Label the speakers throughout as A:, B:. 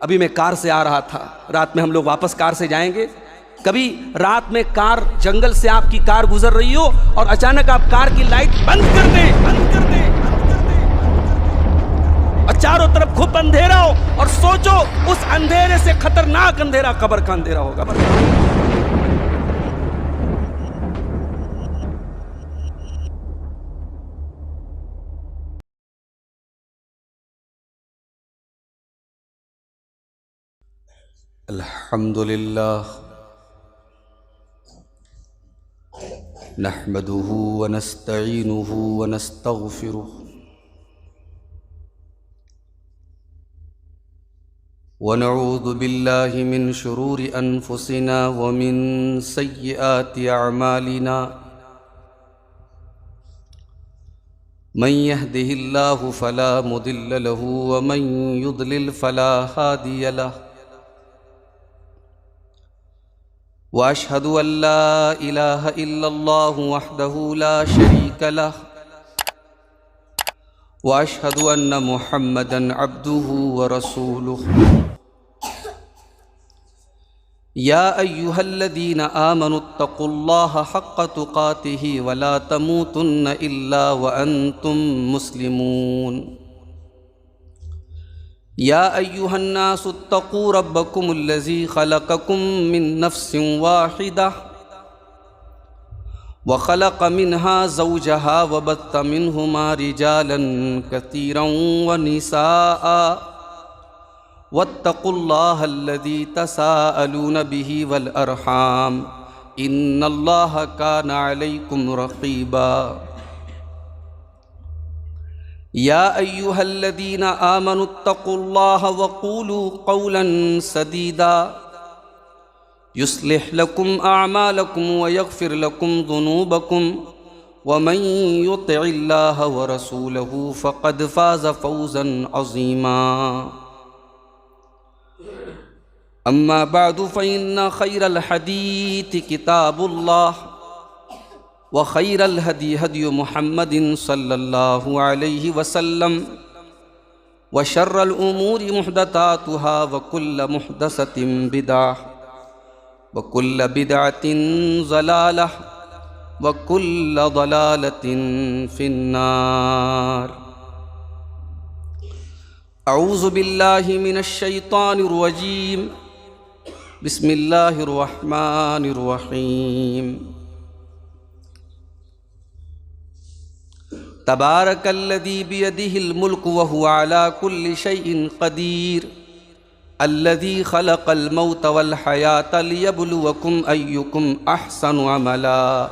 A: ابھی میں کار سے آ رہا تھا، رات میں ہم لوگ واپس کار سے جائیں گے. کبھی رات میں کار جنگل سے آپ کی کار گزر رہی ہو اور اچانک آپ کار کی لائٹ بند کر دیں اور چاروں طرف خوب اندھیرا ہو، اور سوچو اس اندھیرے سے خطرناک اندھیرا قبر کا اندھیرا ہوگا. الحمدللہ نحمده ونستعینه ونستغفره ونعوذ باللہ من شرور انفسنا ومن سیئات اعمالنا من يهده الله فلا مضل له ومن يضلل فلا هادي له واشهد ان لا اله الا الله وحده لا شريك له واشهد ان محمدا عبده ورسوله يا ايها الذين امنوا اتقوا الله حق تقاته ولا تموتن الا وانتم مسلمون يا أيها الناس اتقوا ربكم الذي خلقكم من نفس واحدة وخلق منها زوجها وبث منهما رجالا كثيرا ونساء واتقوا الله الذي تساءلون به والأرحام إن الله كان عليكم رقيبا يا أيها الذين آمنوا اتقوا الله وقولوا قولا سديدا يصلح لكم أعمالكم ويغفر لكم ذنوبكم ومن يطع الله ورسوله فقد فاز فوزا عظيما أما بعد فإن خير الحديث كتاب الله وخير الهدي هدي محمد صلى الله عليه وسلم وشر الأمور محدثاتها وكل محدثة بدعة وكل بدعة ضلالة وكل ضلالة في النار. أعوذ بالله من الشيطان الرجيم. بسم الله الرحمن الرحيم. تبارك الذي بيده الملك وهو على كل شيء قدير الذي خلق الموت والحياة ليبلوكم أيكم أحسن عملا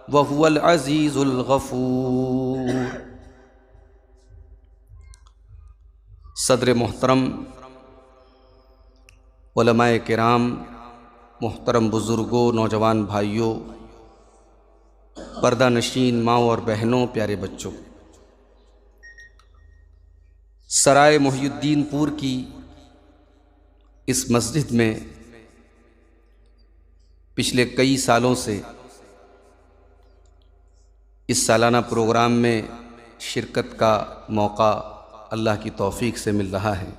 A: وهو العزيز الغفور. صدر محترم، علماء کرام، محترم بزرگوں، نوجوان بھائیوں، پردہ نشین ماؤں اور بہنوں، پیارے بچوں، سرائے محی الدین پور کی اس مسجد میں پچھلے کئی سالوں سے اس سالانہ پروگرام میں شرکت کا موقع اللہ کی توفیق سے مل رہا ہے،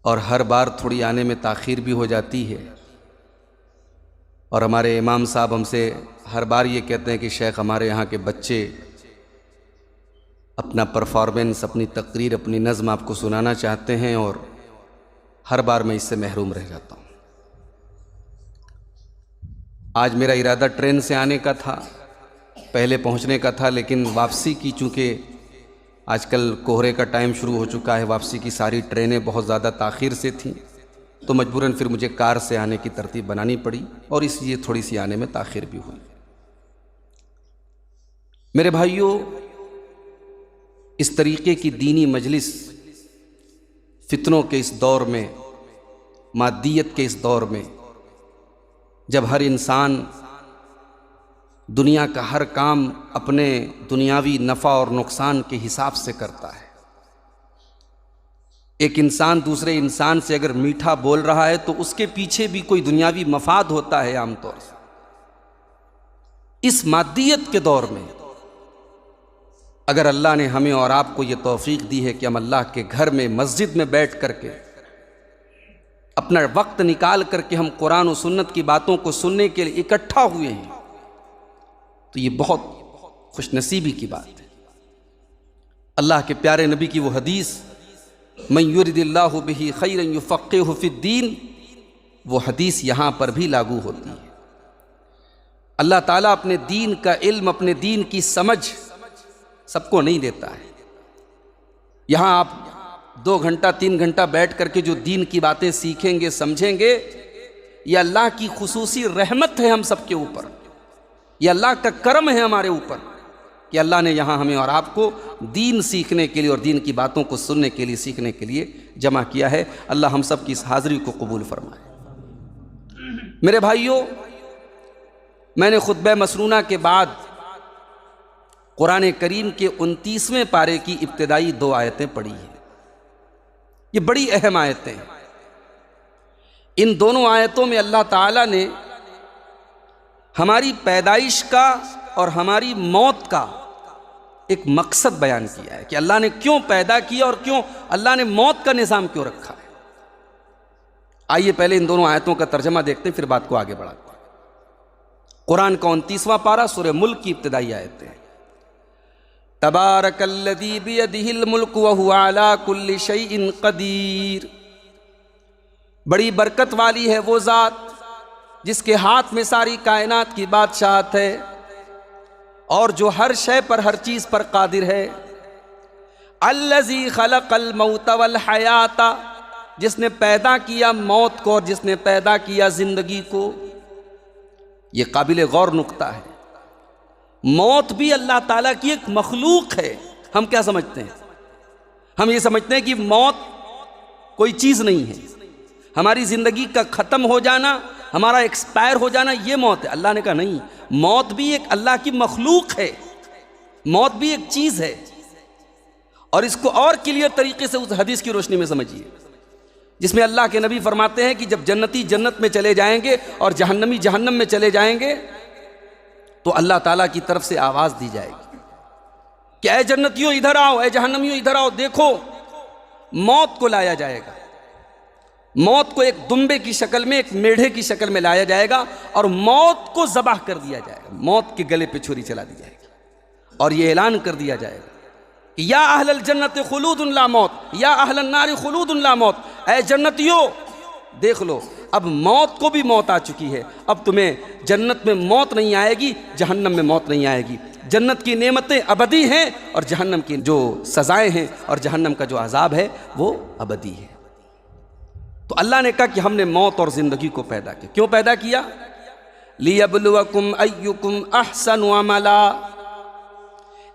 A: اور ہر بار تھوڑی آنے میں تاخیر بھی ہو جاتی ہے، اور ہمارے امام صاحب ہم سے ہر بار یہ کہتے ہیں کہ شیخ ہمارے یہاں کے بچے اپنا پرفارمنس، اپنی تقریر، اپنی نظم آپ کو سنانا چاہتے ہیں، اور ہر بار میں اس سے محروم رہ جاتا ہوں. آج میرا ارادہ ٹرین سے آنے کا تھا، پہلے پہنچنے کا تھا، لیکن واپسی کی چونکہ آج کل کوہرے کا ٹائم شروع ہو چکا ہے، واپسی کی ساری ٹرینیں بہت زیادہ تاخیر سے تھیں، تو مجبوراً پھر مجھے کار سے آنے کی ترتیب بنانی پڑی، اور اس لیے تھوڑی سی آنے میں تاخیر بھی ہوئی. میرے بھائیوں، اس طریقے کی دینی مجلس فتنوں کے اس دور میں، مادیت کے اس دور میں، جب ہر انسان دنیا کا ہر کام اپنے دنیاوی نفع اور نقصان کے حساب سے کرتا ہے، ایک انسان دوسرے انسان سے اگر میٹھا بول رہا ہے تو اس کے پیچھے بھی کوئی دنیاوی مفاد ہوتا ہے عام طور سے. اس مادیت کے دور میں اگر اللہ نے ہمیں اور آپ کو یہ توفیق دی ہے کہ ہم اللہ کے گھر میں مسجد میں بیٹھ کر کے اپنا وقت نکال کر کے ہم قرآن و سنت کی باتوں کو سننے کے لیے اکٹھا ہوئے ہیں، تو یہ بہت خوش نصیبی کی بات ہے۔ اللہ کے پیارے نبی کی وہ حدیث من یرد اللہ بہ خیرا یفقہہ فی الدین، وہ حدیث یہاں پر بھی لاگو ہوتی ہے۔ اللہ تعالیٰ اپنے دین کا علم، اپنے دین کی سمجھ سب کو نہیں دیتا ہے۔ یہاں آپ 2 گھنٹہ 3 گھنٹہ بیٹھ کر کے جو دین کی باتیں سیکھیں گے، سمجھیں گے، یہ اللہ کی خصوصی رحمت ہے ہم سب کے اوپر، یہ اللہ کا کرم ہے ہمارے اوپر کہ اللہ نے یہاں ہمیں اور آپ کو دین سیکھنے کے لیے اور دین کی باتوں کو سننے کے لیے، سیکھنے کے لیے جمع کیا ہے۔ اللہ ہم سب کی اس حاضری کو قبول فرمائے۔ میرے بھائیوں، میں نے خطبہ مسنونہ کے بعد قرآن کریم کے 29ویں پارے کی ابتدائی 2 آیتیں پڑھی ہیں۔ یہ بڑی اہم آیتیں ہیں۔ ان دونوں آیتوں میں اللہ تعالیٰ نے ہماری پیدائش کا اور ہماری موت کا ایک مقصد بیان کیا ہے کہ اللہ نے کیوں پیدا کیا اور کیوں اللہ نے موت کا نظام کیوں رکھا ہے۔ آئیے پہلے ان دونوں آیتوں کا ترجمہ دیکھتے ہیں، پھر بات کو آگے بڑھاتے ہیں۔ قرآن کا 29واں پارہ سورہ ملک کی ابتدائی آیتیں ہیں۔ تبارک الذی بیدہ الملک وہو علی کل شیء قدیر، بڑی برکت والی ہے وہ ذات جس کے ہاتھ میں ساری کائنات کی بادشاہت ہے اور جو ہر شے پر، ہر چیز پر قادر ہے۔ الذی خلق الموت والحیات، جس نے پیدا کیا موت کو اور جس نے پیدا کیا زندگی کو۔ یہ قابل غور نقطہ ہے۔ موت بھی اللہ تعالیٰ کی ایک مخلوق ہے۔ ہم کیا سمجھتے ہیں؟ ہم یہ سمجھتے ہیں کہ موت کوئی چیز نہیں ہے، ہماری زندگی کا ختم ہو جانا، ہمارا ایکسپائر ہو جانا، یہ موت ہے۔ اللہ نے کہا نہیں، موت بھی ایک اللہ کی مخلوق ہے، موت بھی ایک چیز ہے۔ اور اس کو اور کلیئر طریقے سے اس حدیث کی روشنی میں سمجھیے جس میں اللہ کے نبی فرماتے ہیں کہ جب جنتی جنت میں چلے جائیں گے اور جہنمی جہنم میں چلے جائیں گے تو اللہ تعالیٰ کی طرف سے آواز دی جائے گی کہ اے جنتیوں ادھر آؤ، اے جہنمیوں ادھر آؤ، دیکھو موت کو لایا جائے گا۔ موت کو ایک دمبے کی شکل میں، ایک میڑھے کی شکل میں لایا جائے گا اور موت کو ذبح کر دیا جائے گا، موت کے گلے پہ چھری چلا دی جائے گی اور یہ اعلان کر دیا جائے گا کہ یا اہل الجنت خلود لا موت، یا اہل النار خلود لا موت، اے جنتیوں دیکھ لو اب موت کو بھی موت آ چکی ہے، اب تمہیں جنت میں موت نہیں آئے گی، جہنم میں موت نہیں آئے گی۔ جنت کی نعمتیں ابدی ہیں اور جہنم کی جو سزائیں ہیں اور جہنم کا جو عذاب ہے وہ ابدی ہے۔ تو اللہ نے کہا کہ ہم نے موت اور زندگی کو پیدا کیا۔ کیوں پیدا کیا؟ لِيَبْلُوَكُمْ أَيُّكُمْ أَحْسَنُ عَمَلًا،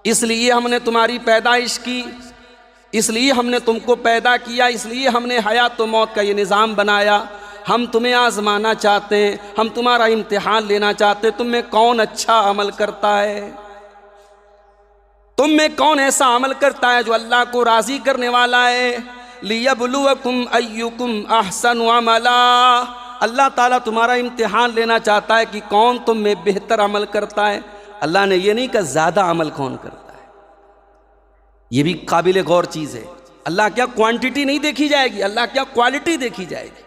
A: اس لیے ہم نے تمہاری پیدائش کی، اس لیے ہم نے تم کو پیدا کیا، اس لیے ہم نے حیات و موت کا یہ نظام بنایا۔ ہم تمہیں آزمانا چاہتے ہیں، ہم تمہارا امتحان لینا چاہتے ہیں، تم میں کون اچھا عمل کرتا ہے، تم میں کون ایسا عمل کرتا ہے جو اللہ کو راضی کرنے والا ہے۔ لِيَبْلُوَكُمْ أَيُّكُمْ أَحْسَنُ عَمَلًا، اللہ تعالیٰ تمہارا امتحان لینا چاہتا ہے کہ کون تم میں بہتر عمل کرتا ہے۔ اللہ نے یہ نہیں کہا زیادہ عمل کون کرتا ہے، یہ بھی قابل غور چیز ہے۔ اللہ کیا کوانٹٹی نہیں دیکھی جائے گی، اللہ کیا کوالٹی دیکھی جائے گی۔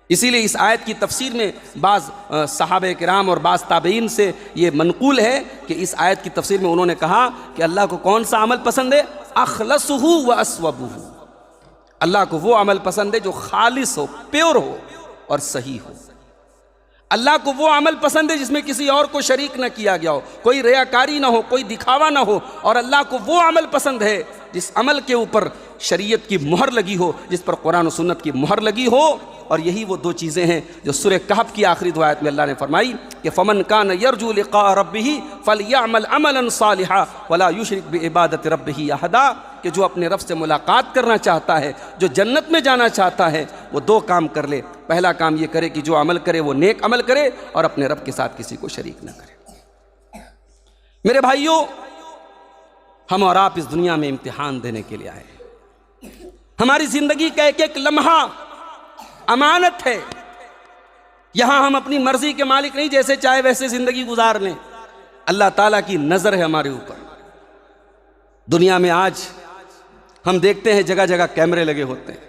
A: اسی لیے اس آیت کی تفسیر میں بعض صحابہ کرام اور بعض تابعین سے یہ منقول ہے کہ اس آیت کی تفسیر میں انہوں نے کہا کہ اللہ کو کون سا عمل پسند ہے؟ اخلصہ و اصوبہ، اللہ کو وہ عمل پسند ہے جو خالص ہو، پیور ہو اور صحیح ہو۔ اللہ کو وہ عمل پسند ہے جس میں کسی اور کو شریک نہ کیا گیا ہو، کوئی ریاکاری نہ ہو، کوئی دکھاوا نہ ہو، اور اللہ کو وہ عمل پسند ہے جس عمل کے اوپر شریعت کی مہر لگی ہو، جس پر قرآن و سنت کی مہر لگی ہو۔ اور یہی وہ 2 چیزیں ہیں جو سورہ کہف کی آخری 2 آیت میں اللہ نے فرمائی کہ فمن کان یرجو لقاء ربہ فلیعمل عملا صالحا ولا یشرک بعبادۃ ربہ احدا، کہ جو اپنے رب سے ملاقات کرنا چاہتا ہے، جو جنت میں جانا چاہتا ہے، وہ 2 کام کر لے۔ پہلا کام یہ کرے کہ جو عمل کرے وہ نیک عمل کرے اور اپنے رب کے ساتھ کسی کو شریک نہ کرے۔ میرے بھائیوں، ہم اور آپ اس دنیا میں امتحان دینے کے لیے آئے ہیں۔ ہماری زندگی کا ایک ایک لمحہ امانت ہے۔ یہاں ہم اپنی مرضی کے مالک نہیں، جیسے چاہے ویسے زندگی گزار لیں۔ اللہ تعالیٰ کی نظر ہے ہمارے اوپر، دنیا میں آج ہم دیکھتے ہیں جگہ جگہ کیمرے لگے ہوتے ہیں،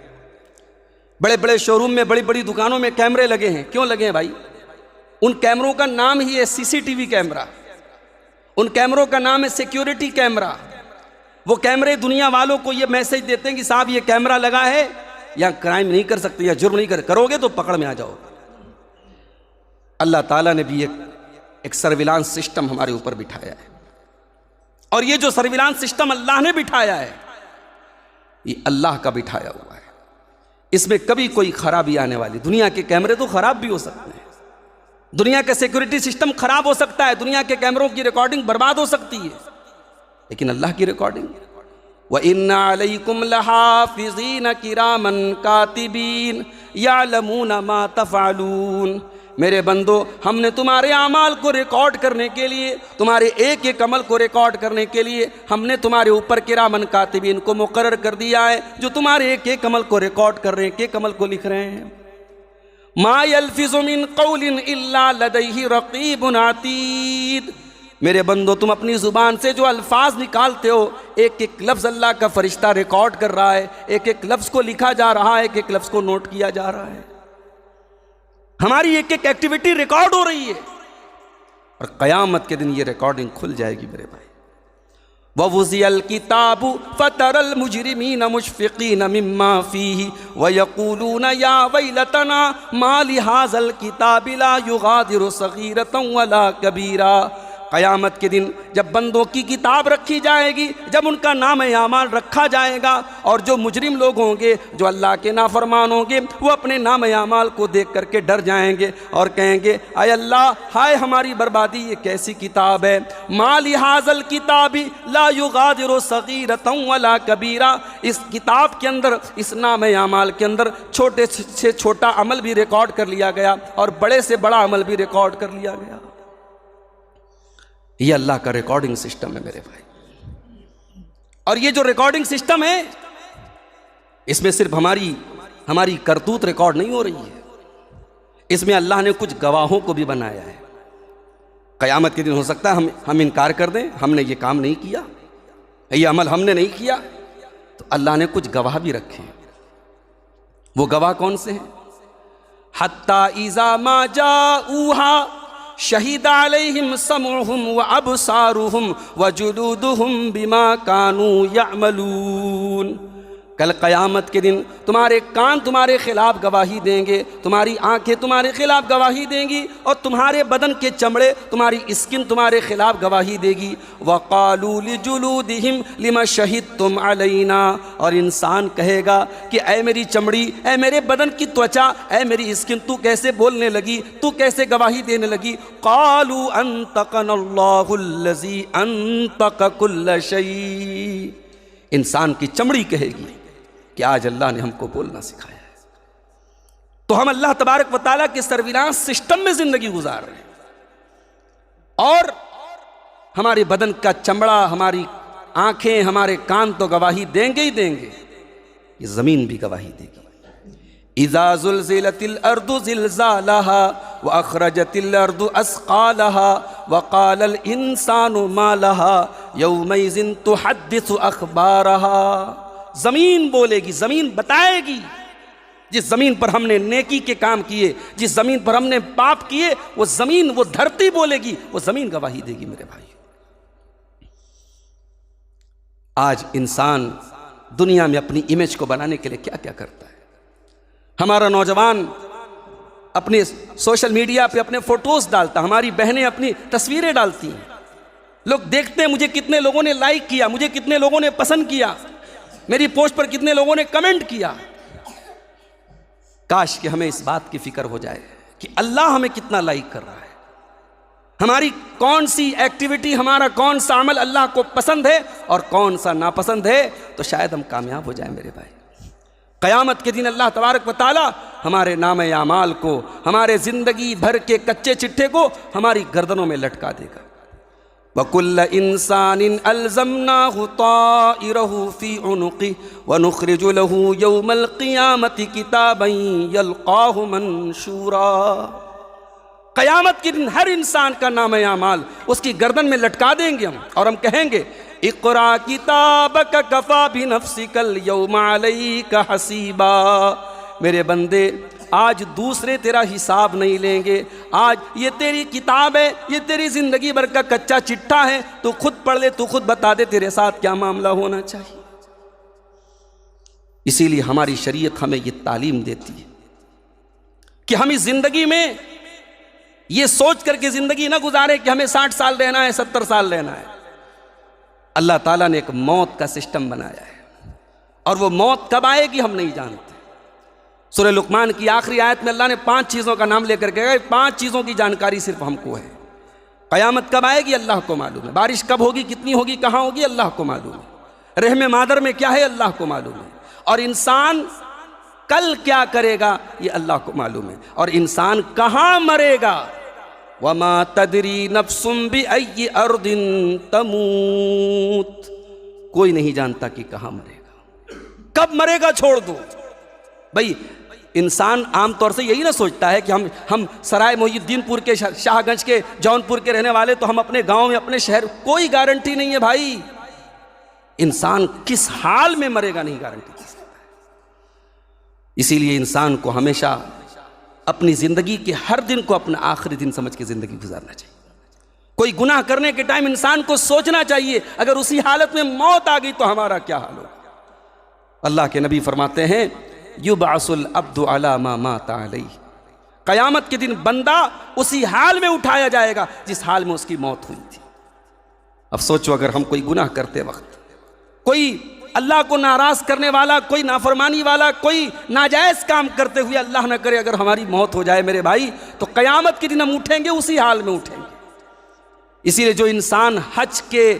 A: بڑے بڑے شو روم میں، بڑی بڑی دکانوں میں کیمرے لگے ہیں۔ کیوں لگے ہیں بھائی؟ ان کیمروں کا نام ہی ہے CCTV کیمرہ، ان کیمروں کا نام ہے سیکیورٹی کیمرہ۔ وہ کیمرے دنیا والوں کو یہ میسج دیتے ہیں کہ صاحب یہ کیمرہ لگا ہے، یا کرائم نہیں کر سکتے، یا جرم نہیں کرو گے تو پکڑ میں آ جاؤ۔ اللہ تعالیٰ نے بھی ایک سرویلانس سسٹم ہمارے اوپر بٹھایا ہے، اور یہ جو سرویلانس سسٹم اللہ نے بٹھایا ہے یہ اللہ کا بٹھایا ہوا ہے، اس میں کبھی کوئی خرابی آنے والی۔ دنیا کے کیمرے تو خراب بھی ہو سکتے ہیں، دنیا کا سیکورٹی سسٹم خراب ہو سکتا ہے، دنیا کے کیمروں کی ریکارڈنگ برباد ہو سکتی ہے، لیکن اللہ کی ریکارڈنگ وَإِنَّ عَلَيْكُمْ لَحَافِظِينَ كِرَامًا كَاتِبِينَ يَعْلَمُونَ مَا تَفْعَلُونَ۔ میرے بندو، ہم نے تمہارے اعمال کو ریکارڈ کرنے کے لیے، تمہارے ایک ایک عمل کو ریکارڈ کرنے کے لیے ہم نے تمہارے اوپر کرامن کاتبین کو مقرر کر دیا ہے، جو تمہارے ایک ایک عمل کو ریکارڈ کر رہے ہیں، ایک ایک عمل کو لکھ رہے ہیں۔ ما يلفظ من قول الا لديه رقیب عتید۔ میرے بندو، تم اپنی زبان سے جو الفاظ نکالتے ہو، ایک ایک لفظ اللہ کا فرشتہ ریکارڈ کر رہا ہے، ایک ایک لفظ کو لکھا جا رہا ہے، ایک ایک لفظ کو نوٹ کیا جا رہا ہے۔ ہماری ایک ایک ایکٹیویٹی ریکارڈ ہو رہی ہے، اور قیامت کے دن یہ ریکارڈنگ کھل جائے گی میرے بھائی۔ وَوُزِيَ الْكِتَابُ فَتَرَى الْمُجْرِمِينَ مُشْفِقِينَ مِمَّا فِيهِ وَيَقُولُونَ يَا وَيْلَتَنَا مَا لِهَذَا الْكِتَابِ لَا يُغَادِرُ صَغِيرَةً وَلَا كَبِيرًا۔ قیامت کے دن جب بندوں کی کتاب رکھی جائے گی، جب ان کا نام اعمال رکھا جائے گا، اور جو مجرم لوگ ہوں گے، جو اللہ کے نافرمان ہوں گے، وہ اپنے نام اعمال کو دیکھ کر کے ڈر جائیں گے اور کہیں گے اے اللہ، ہائے ہماری بربادی، یہ کیسی کتاب ہے۔ ما لہذا الکتاب لا یغادر صغیرۃ ولا کبیرہ۔ اس کتاب کے اندر، اس نام اعمال کے اندر چھوٹے سے چھوٹا عمل بھی ریکارڈ کر لیا گیا، اور بڑے سے بڑا عمل بھی ریکارڈ کر لیا گیا۔ یہ اللہ کا ریکارڈنگ سسٹم ہے میرے بھائی، اور یہ جو ریکارڈنگ سسٹم ہے، اس میں صرف ہماری کرتوت ریکارڈ نہیں ہو رہی ہے، اس میں اللہ نے کچھ گواہوں کو بھی بنایا ہے۔ قیامت کے دن ہو سکتا ہے ہم انکار کر دیں، ہم نے یہ کام نہیں کیا، یہ عمل ہم نے نہیں کیا، تو اللہ نے کچھ گواہ بھی رکھے ہیں۔ وہ گواہ کون سے ہیں؟ حَتَّى إِذَا مَا جَاءُوهَا شہید علیہم سمعہم وابصارہم وجلودہم بما کانوا یعملون۔ کل قیامت کے دن تمہارے کان تمہارے خلاف گواہی دیں گے، تمہاری آنکھیں تمہارے خلاف گواہی دیں گی، اور تمہارے بدن کے چمڑے، تمہاری اسکن تمہارے خلاف گواہی دے گی۔ وقالوا لجلودہم لما شہدتم علینا۔ اور انسان کہے گا کہ اے میری چمڑی، اے میرے بدن کی توچا، اے میری اسکن، تو کیسے بولنے لگی، تو کیسے گواہی دینے لگی؟ قالوا انطقنا اللہ الذی انطق کل شیء۔ انسان کی چمڑی کہے گی کہ آج اللہ نے ہم کو بولنا سکھایا ہے۔ تو ہم اللہ تبارک و تعالیٰ کے سرویلانس سسٹم میں زندگی گزار رہے ہیں، اور ہمارے بدن کا چمڑا، ہماری آنکھیں، ہمارے کان تو گواہی دیں گے ہی دیں گے، یہ زمین بھی گواہی دے گی۔ اذا زلزلت الارض زلزالها واخرجت الارض اثقالها وقال الانسان ما لها يومئذ تحدث اخبارها۔ زمین بولے گی، زمین بتائے گی۔ جس زمین پر ہم نے نیکی کے کام کیے، جس زمین پر ہم نے پاپ کیے، وہ زمین، وہ دھرتی بولے گی، وہ زمین گواہی دے گی میرے بھائی۔ آج انسان دنیا میں اپنی امیج کو بنانے کے لیے کیا کیا کرتا ہے۔ ہمارا نوجوان اپنے سوشل میڈیا پہ اپنے فوٹوز ڈالتا، ہماری بہنیں اپنی تصویریں ڈالتی ہیں، لوگ دیکھتے ہیں مجھے کتنے لوگوں نے لائک کیا، مجھے کتنے لوگوں نے پسند کیا، میری پوسٹ پر کتنے لوگوں نے کمنٹ کیا۔ کاش کہ ہمیں اس بات کی فکر ہو جائے کہ اللہ ہمیں کتنا لائک کر رہا ہے، ہماری کون سی ایکٹیویٹی، ہمارا کون سا عمل اللہ کو پسند ہے اور کون سا ناپسند ہے، تو شاید ہم کامیاب ہو جائیں میرے بھائی۔ قیامت کے دن اللہ تبارک و تعالی ہمارے نام اعمال کو، ہمارے زندگی بھر کے کچے چٹھے کو ہماری گردنوں میں لٹکا دے گا۔ وَكُلَّ إِنسَانٍ أَلْزَمْنَاهُ طَائِرَهُ فِي عُنُقِهِ وَنُخْرِجُ لَهُ يَوْمَ الْقِيَامَةِ كِتَابًا يَلْقَاهُ مَنشُورًا۔ قیامت کے دن ہر انسان کا نام اعمال اس کی گردن میں لٹکا دیں گے ہم، اور ہم کہیں گے اقرا کتابک کفا بنفسک اليوم علیک حسیبا، میرے بندے آج دوسرے تیرا حساب نہیں لیں گے، آج یہ تیری کتاب ہے، یہ تیری زندگی بھر کا کچا چٹھا ہے، تو خود پڑھ لے، تو خود بتا دے تیرے ساتھ کیا معاملہ ہونا چاہیے۔ اسی لیے ہماری شریعت ہمیں یہ تعلیم دیتی ہے کہ ہم اس زندگی میں یہ سوچ کر کے زندگی نہ گزارے کہ ہمیں 60 سال رہنا ہے، 70 سال رہنا ہے۔ اللہ تعالیٰ نے ایک موت کا سسٹم بنایا ہے، اور وہ موت کب آئے گی ہم نہیں جانتے۔ سورہ لقمان کی آخری آیت میں اللہ نے 5 چیزوں کا نام لے کر کے کہا، 5 چیزوں کی جانکاری صرف ہم کو ہے۔ قیامت کب آئے گی اللہ کو معلوم ہے، بارش کب ہوگی، کتنی ہوگی، کہاں ہوگی، اللہ کو معلوم ہے، رحم مادر میں کیا ہے اللہ کو معلوم ہے، اور انسان کل کیا کرے گا یہ اللہ کو معلوم ہے، اور انسان کہاں مرے گا۔ وَمَا تَدْرِي نَفْسٌ بِأَيِّ أَرْضٍ تَمُوتُ، کوئی نہیں جانتا کہ کہاں مرے گا، کب مرے گا چھوڑ دو۔ بھئی انسان عام طور سے یہی نہ سوچتا ہے کہ ہم سرائے محی الدین پور کے، شاہ گنج کے، جون پور کے رہنے والے تو ہم اپنے گاؤں میں، اپنے شہر، کوئی گارنٹی نہیں ہے بھائی۔ انسان کس حال میں مرے گا نہیں گارنٹی دے سکتا ہے۔ اسی لیے انسان کو ہمیشہ اپنی زندگی کے ہر دن کو اپنا آخری دن سمجھ کے زندگی گزارنا چاہیے۔ کوئی گناہ کرنے کے ٹائم انسان کو سوچنا چاہیے اگر اسی حالت میں موت آ گئی تو ہمارا کیا حال ہوگا۔ اللہ کے نبی فرماتے ہیں یبعث العبد علی ما مات علیہ، قیامت کے دن بندہ اسی حال میں اٹھایا جائے گا جس حال میں اس کی موت ہوئی تھی۔ اب سوچو اگر ہم کوئی گناہ کرتے وقت، کوئی اللہ کو ناراض کرنے والا، کوئی نافرمانی والا، کوئی ناجائز کام کرتے ہوئے اللہ نہ کرے اگر ہماری موت ہو جائے میرے بھائی، تو قیامت کے دن ہم اٹھیں گے اسی حال میں اٹھیں گے۔ اسی لیے جو انسان حج کے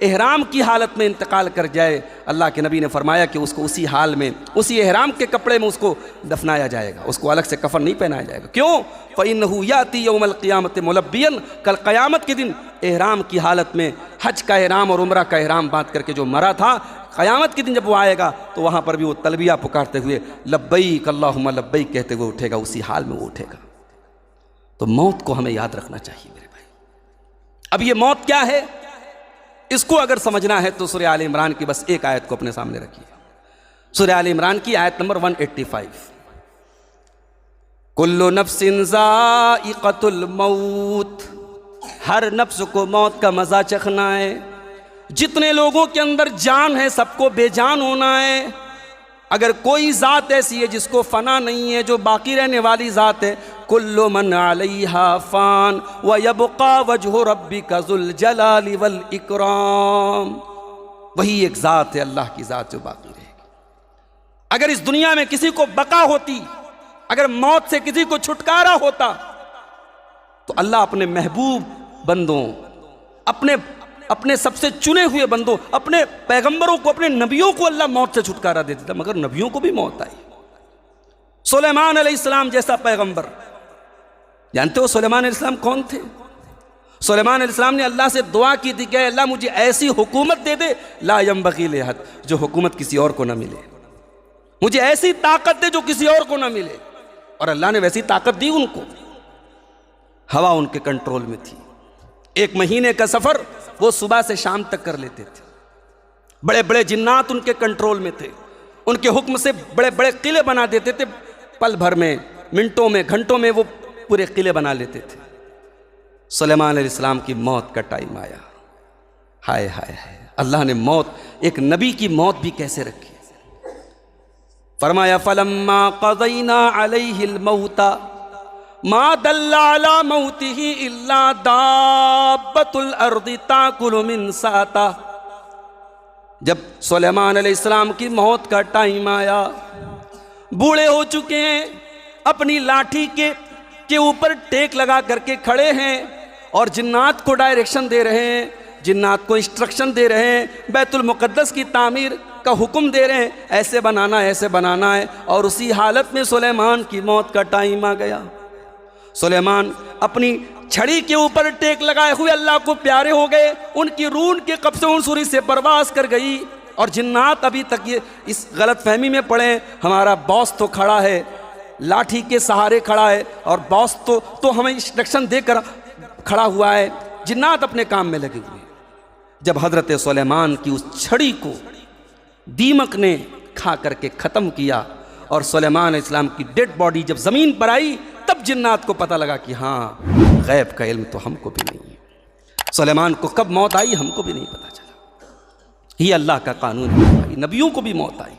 A: احرام کی حالت میں انتقال کر جائے، اللہ کے نبی نے فرمایا کہ اس کو اسی حال میں، اسی احرام کے کپڑے میں اس کو دفنایا جائے گا، اس کو الگ سے کفن نہیں پہنایا جائے گا۔ کیوں؟ فَإِنَّهُ يَأْتِي يَوْمَ الْقِيَامَةِ مُلَبِّيًا، کل قیامت کے دن احرام کی حالت میں، حج کا احرام اور عمرہ کا احرام باندھ کر کے جو مرا تھا، قیامت کے دن جب وہ آئے گا تو وہاں پر بھی وہ تلبیہ پکارتے ہوئے لبیک اللہم لبیک کہتے ہوئے اٹھے گا، اسی حال میں وہ اٹھے گا۔ تو موت کو ہمیں یاد رکھنا چاہیے میرے بھائی۔ اب یہ موت کیا ہے، اس کو اگر سمجھنا ہے تو سورہ آل عمران کی بس ایک آیت کو اپنے سامنے رکھیے، سورہ آل عمران کی آیت نمبر 185، کل نفس ذائقۃ الموت، ہر نفس کو موت کا مزہ چکھنا ہے۔ جتنے لوگوں کے اندر جان ہے سب کو بے جان ہونا ہے۔ اگر کوئی ذات ایسی ہے جس کو فنا نہیں ہے، جو باقی رہنے والی ذات ہے، کل من علیہا فان ویبقى وجہ ربک ذو الجلال والاکرام، وہی ایک ذات ہے اللہ کی ذات جو باقی رہے گی۔ اگر اس دنیا میں کسی کو بقا ہوتی، اگر موت سے کسی کو چھٹکارا ہوتا، تو اللہ اپنے محبوب بندوں، اپنے سب سے چنے ہوئے بندوں، اپنے پیغمبروں کو، اپنے نبیوں کو اللہ موت سے چھٹکارا دے دیتا، مگر نبیوں کو بھی موت آئی۔ سلیمان علیہ السلام جیسا پیغمبر، جانتے ہو سلیمان علیہ السلام کون تھے؟ سلیمان علیہ السلام نے اللہ سے دعا کی تھی کہ اللہ مجھے ایسی حکومت دے دے لا ينبغی لأحد، جو حکومت کسی اور کو نہ ملے، مجھے ایسی طاقت دے جو کسی اور کو نہ ملے، اور اللہ نے ویسی طاقت دی ان کو۔ ہوا ان کے کنٹرول میں تھی، 1 مہینے کا سفر وہ صبح سے شام تک کر لیتے تھے۔ بڑے بڑے جنات ان کے کنٹرول میں تھے، ان کے حکم سے بڑے بڑے قلعے بنا دیتے تھے، پل بھر میں، منٹوں میں، گھنٹوں میں وہ پورے قلعے بنا لیتے تھے۔ سلیمان علیہ السلام کی موت کا ٹائم آیا، ہائے ہائے ہائے، اللہ نے موت، ایک نبی کی موت بھی کیسے رکھی۔ فرمایا فَلَمَّا قَضَيْنَا عَلَيْهِ الْمَوْتَ ما دل على موته الا دابۃ الارض تاکل من ساتا، جب سلیمان علیہ السلام کی موت کا ٹائم آیا، بوڑھے ہو چکے ہیں، اپنی لاٹھی کے اوپر ٹیک لگا کر کے کھڑے ہیں، اور جنات کو ڈائریکشن دے رہے ہیں، جنات کو انسٹرکشن دے رہے ہیں، بیت المقدس کی تعمیر کا حکم دے رہے ہیں، ایسے بنانا ہے، ایسے بنانا ہے، اور اسی حالت میں سلیمان کی موت کا ٹائم آ گیا۔ سلیمان اپنی چھڑی کے اوپر ٹیک لگائے ہوئے اللہ کو پیارے ہو گئے، ان کی روح ان کے قبض عنصری سے پرواز کر گئی، اور جنات ابھی تک یہ اس غلط فہمی میں پڑے، ہمارا باس تو کھڑا ہے، لاٹھی کے سہارے کھڑا ہے، اور باس تو ہمیں انسٹرکشن دے کر کھڑا ہوا ہے، جنات اپنے کام میں لگے ہوئے۔ جب حضرت سلیمان کی اس چھڑی کو دیمک نے کھا کر کے ختم کیا اور سلیمان علیہ السلام کی ڈیڈ باڈی جب زمین پر آئی، تب جنات کو پتہ لگا کہ ہاں غیب کا علم تو ہم کو بھی نہیں ہے، سلیمان کو کب موت آئی ہم کو بھی نہیں پتہ چلا۔ یہ اللہ کا قانون ہے، نبیوں کو بھی موت آئی۔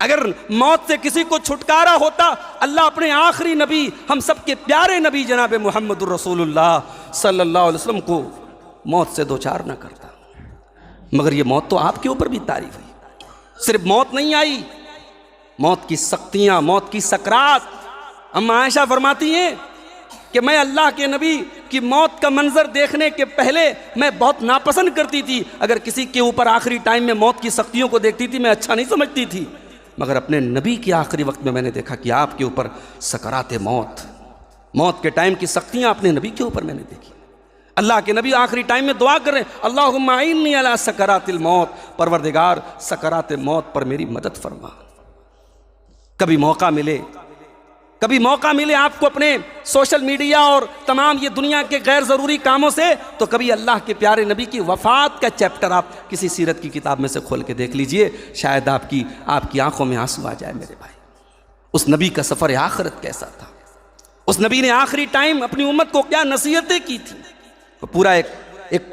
A: اگر موت سے کسی کو چھٹکارا ہوتا، اللہ اپنے آخری نبی، ہم سب کے پیارے نبی جناب محمد الرسول اللہ صلی اللہ علیہ وسلم کو موت سے دوچار نہ کرتا، مگر یہ موت تو آپ کے اوپر بھی طاری ہوئی۔ صرف موت نہیں آئی، موت کی سختیاں، موت کی سکرات۔ اما عائشہ فرماتی ہیں کہ میں اللہ کے نبی کی موت کا منظر دیکھنے کے پہلے میں بہت ناپسند کرتی تھی، اگر کسی کے اوپر آخری ٹائم میں موت کی سختیوں کو دیکھتی تھی میں اچھا نہیں سمجھتی تھی، مگر اپنے نبی کے آخری وقت میں نے دیکھا کہ آپ کے اوپر سکرات موت، موت کے ٹائم کی سختیاں اپنے نبی کے اوپر میں نے دیکھی۔ اللہ کے نبی آخری ٹائم میں دعا کر رہے ہیں، اللہم اعنی علی سکرات الموت، پروردگار سکرات موت پر میری مدد فرما۔ کبھی موقع ملے آپ کو اپنے سوشل میڈیا اور تمام یہ دنیا کے غیر ضروری کاموں سے، تو کبھی اللہ کے پیارے نبی کی وفات کا چیپٹر آپ کسی سیرت کی کتاب میں سے کھول کے دیکھ لیجئے، شاید آپ کی آنکھوں میں آنسو آ جائے میرے بھائی۔ اس نبی کا سفر آخرت کیسا تھا، اس نبی نے آخری ٹائم اپنی امت کو کیا نصیحتیں کی تھی، پورا ایک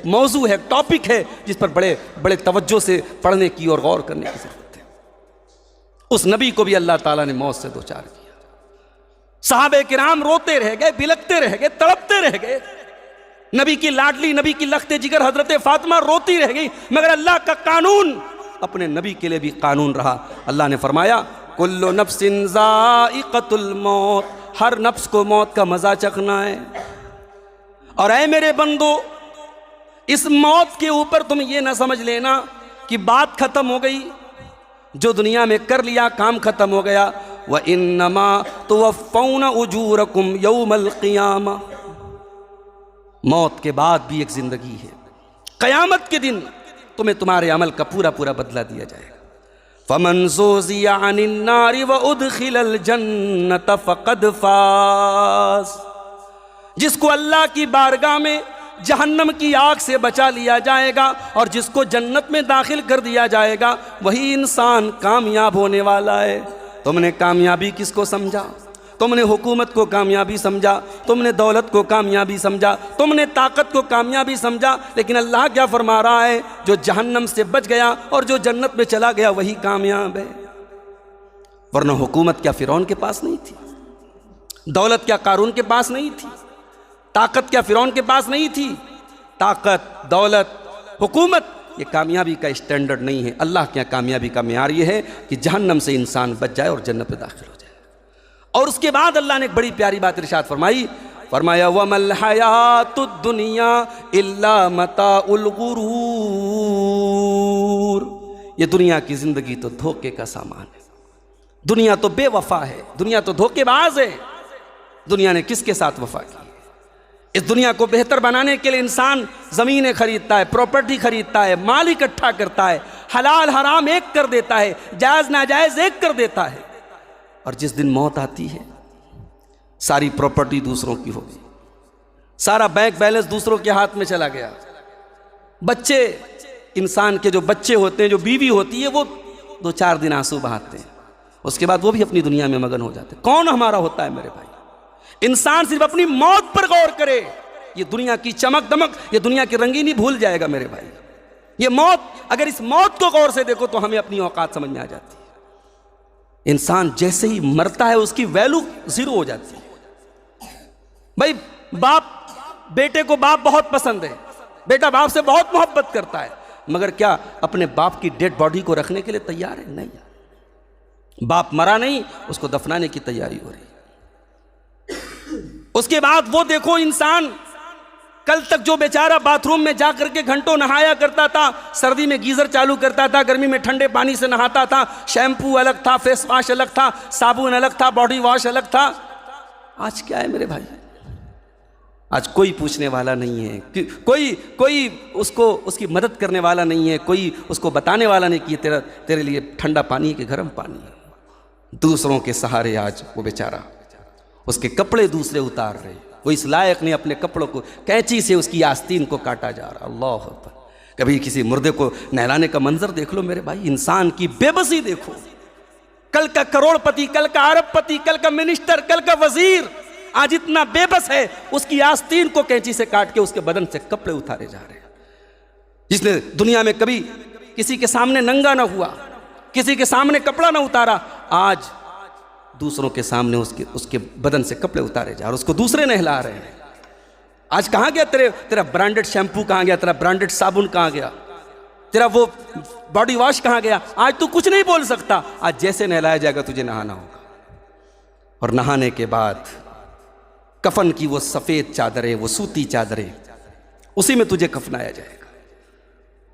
A: موضوع ہے، ٹاپک ہے جس پر بڑے توجہ سے پڑھنے کی اور غور کرنے کی ضرورت ہے۔ اس نبی کو بھی اللہ تعالیٰ نے موت سے دوچار کیا۔ صحابہ کرام روتے رہ گئے، بلکتے رہ گئے، تڑپتے رہ گئے۔ نبی کی لاڈلی، نبی کی لخت جگر حضرت فاطمہ روتی رہ گئی، مگر اللہ کا قانون اپنے نبی کے لیے بھی قانون رہا۔ اللہ نے فرمایا کل نفس ذائقۃ الموت، ہر نفس کو موت کا مزہ چکھنا ہے، اور اے میرے بندو اس موت کے اوپر تم یہ نہ سمجھ لینا کہ بات ختم ہو گئی، جو دنیا میں کر لیا کام ختم ہو گیا۔ وَإِنَّمَا تُوَفَّوْنَ أُجُورَكُمْ يَوْمَ الْقِيَامَةِ، موت کے بعد بھی ایک زندگی ہے، قیامت کے دن تمہیں تمہارے عمل کا پورا بدلہ دیا جائے گا۔ فَمَنْ زُحْزِحَ عَنِ النَّارِ وَأُدْخِلَ الْجَنَّةَ فَقَدْ فَازَ، جس کو اللہ کی بارگاہ میں جہنم کی آگ سے بچا لیا جائے گا اور جس کو جنت میں داخل کر دیا جائے گا، وہی انسان کامیاب ہونے والا ہے۔ تم نے کامیابی کس کو سمجھا؟ تم نے حکومت کو کامیابی سمجھا، تم نے دولت کو کامیابی سمجھا، تم نے طاقت کو کامیابی سمجھا، لیکن اللہ کیا فرما رہا ہے؟ جو جہنم سے بچ گیا اور جو جنت میں چلا گیا وہی کامیاب ہے۔ ورنہ حکومت کیا فرعون کے پاس نہیں تھی؟ دولت کیا قارون کے پاس نہیں تھی؟ طاقت کیا فرعون کے پاس نہیں تھی؟ طاقت، دولت، حکومت یہ کامیابی کا اسٹینڈرڈ نہیں ہے۔ اللہ کے یہاں کامیابی کا معیار یہ ہے کہ جہنم سے انسان بچ جائے اور جنت میں داخل ہو جائے۔ اور اس کے بعد اللہ نے ایک بڑی پیاری بات ارشاد فرمائی، فرمایا وَمَا الْحَيَاةُ الدُّنْيَا إِلَّا مَتَاعُ الْغُرُورِ، یہ دنیا کی زندگی تو دھوکے کا سامان ہے، دنیا تو بے وفا ہے، دنیا تو دھوکے باز ہے۔ دنیا نے کس کے ساتھ وفا کی؟ اس دنیا کو بہتر بنانے کے لیے انسان زمینیں خریدتا ہے، پراپرٹی خریدتا ہے، مال اکٹھا کرتا ہے، حلال حرام ایک کر دیتا ہے، جائز ناجائز ایک کر دیتا ہے، اور جس دن موت آتی ہے ساری پراپرٹی دوسروں کی ہوگی، سارا بینک بیلنس دوسروں کے ہاتھ میں چلا گیا۔ بچے، انسان کے جو بچے ہوتے ہیں، جو بیوی ہوتی ہے، وہ 2-4 دن آنسو بہاتے ہیں، اس کے بعد وہ بھی اپنی دنیا میں مگن ہو جاتے ہیں۔ کون ہمارا ہوتا ہے میرے بھائی؟ انسان صرف اپنی موت پر غور کرے، یہ دنیا کی چمک دمک، یہ دنیا کی رنگینی بھول جائے گا میرے بھائی۔ یہ موت، اگر اس موت کو غور سے دیکھو تو ہمیں اپنی اوقات سمجھ میں آ جاتی ہے۔ انسان جیسے ہی مرتا ہے اس کی ویلو زیرو ہو جاتی ہے۔ بھائی باپ بیٹے کو باپ بہت پسند ہے، بیٹا باپ سے بہت محبت کرتا ہے، مگر کیا اپنے باپ کی ڈیڈ باڈی کو رکھنے کے لیے تیار ہے؟ نہیں، باپ مرا نہیں، اس کو دفنانے کی تیاری ہو رہی ہے۔ اس کے بعد وہ دیکھو انسان کل تک جو بیچارہ باتھ روم میں جا کر کے گھنٹوں نہایا کرتا تھا، سردی میں گیزر چالو کرتا تھا، گرمی میں ٹھنڈے پانی سے نہاتا تھا، شیمپو الگ تھا، فیس واش الگ تھا، صابن الگ تھا، باڈی واش الگ تھا، آج کیا ہے میرے بھائی؟ آج کوئی پوچھنے والا نہیں ہے، کوئی اس کی مدد کرنے والا نہیں ہے، کوئی اس کو بتانے والا نہیں کہ یہ تیرے لیے ٹھنڈا پانی ہے کہ گرم پانی ہے۔ دوسروں کے سہارے آج وہ بیچارہ، اس کے کپڑے دوسرے اتار رہے، وہ اس لائق نہیں اپنے کپڑوں کو، کینچی سے اس کی آستین کو کاٹا جا رہا۔ اللہ اکبر، کبھی کسی مردے کو نہلانے کا منظر دیکھ لو میرے بھائی، انسان کی بے بسی دیکھو. کل کا کروڑ پتی، کل کا ارب پتی، کل کا منسٹر، کل کا وزیر آج اتنا بے بس ہے، اس کی آستین کو کینچی سے کاٹ کے اس کے بدن سے کپڑے اتارے جا رہے ہیں. جس نے دنیا میں کبھی کسی کے سامنے ننگا نہ ہوا، کسی کے سامنے کپڑا نہ اتارا، آج دوسروں کے سامنے اس کے بدن سے کپڑے اتارے جا رہے ہیں اور اس کو دوسرے نہلا رہے ہیں. آج کہاں گیا تیرا برانڈڈ شیمپو، کہاں گیا تیرا برانڈڈ صابن، کہاں گیا تیرا وہ باڈی واش، کہاں گیا؟ آج تو کچھ نہیں بول سکتا. آج جیسے نہلایا جائے گا تجھے نہانا ہوگا، اور نہانے کے بعد کفن کی وہ سفید چادریں، وہ سوتی چادریں، اسی میں تجھے کفنایا جائے گا.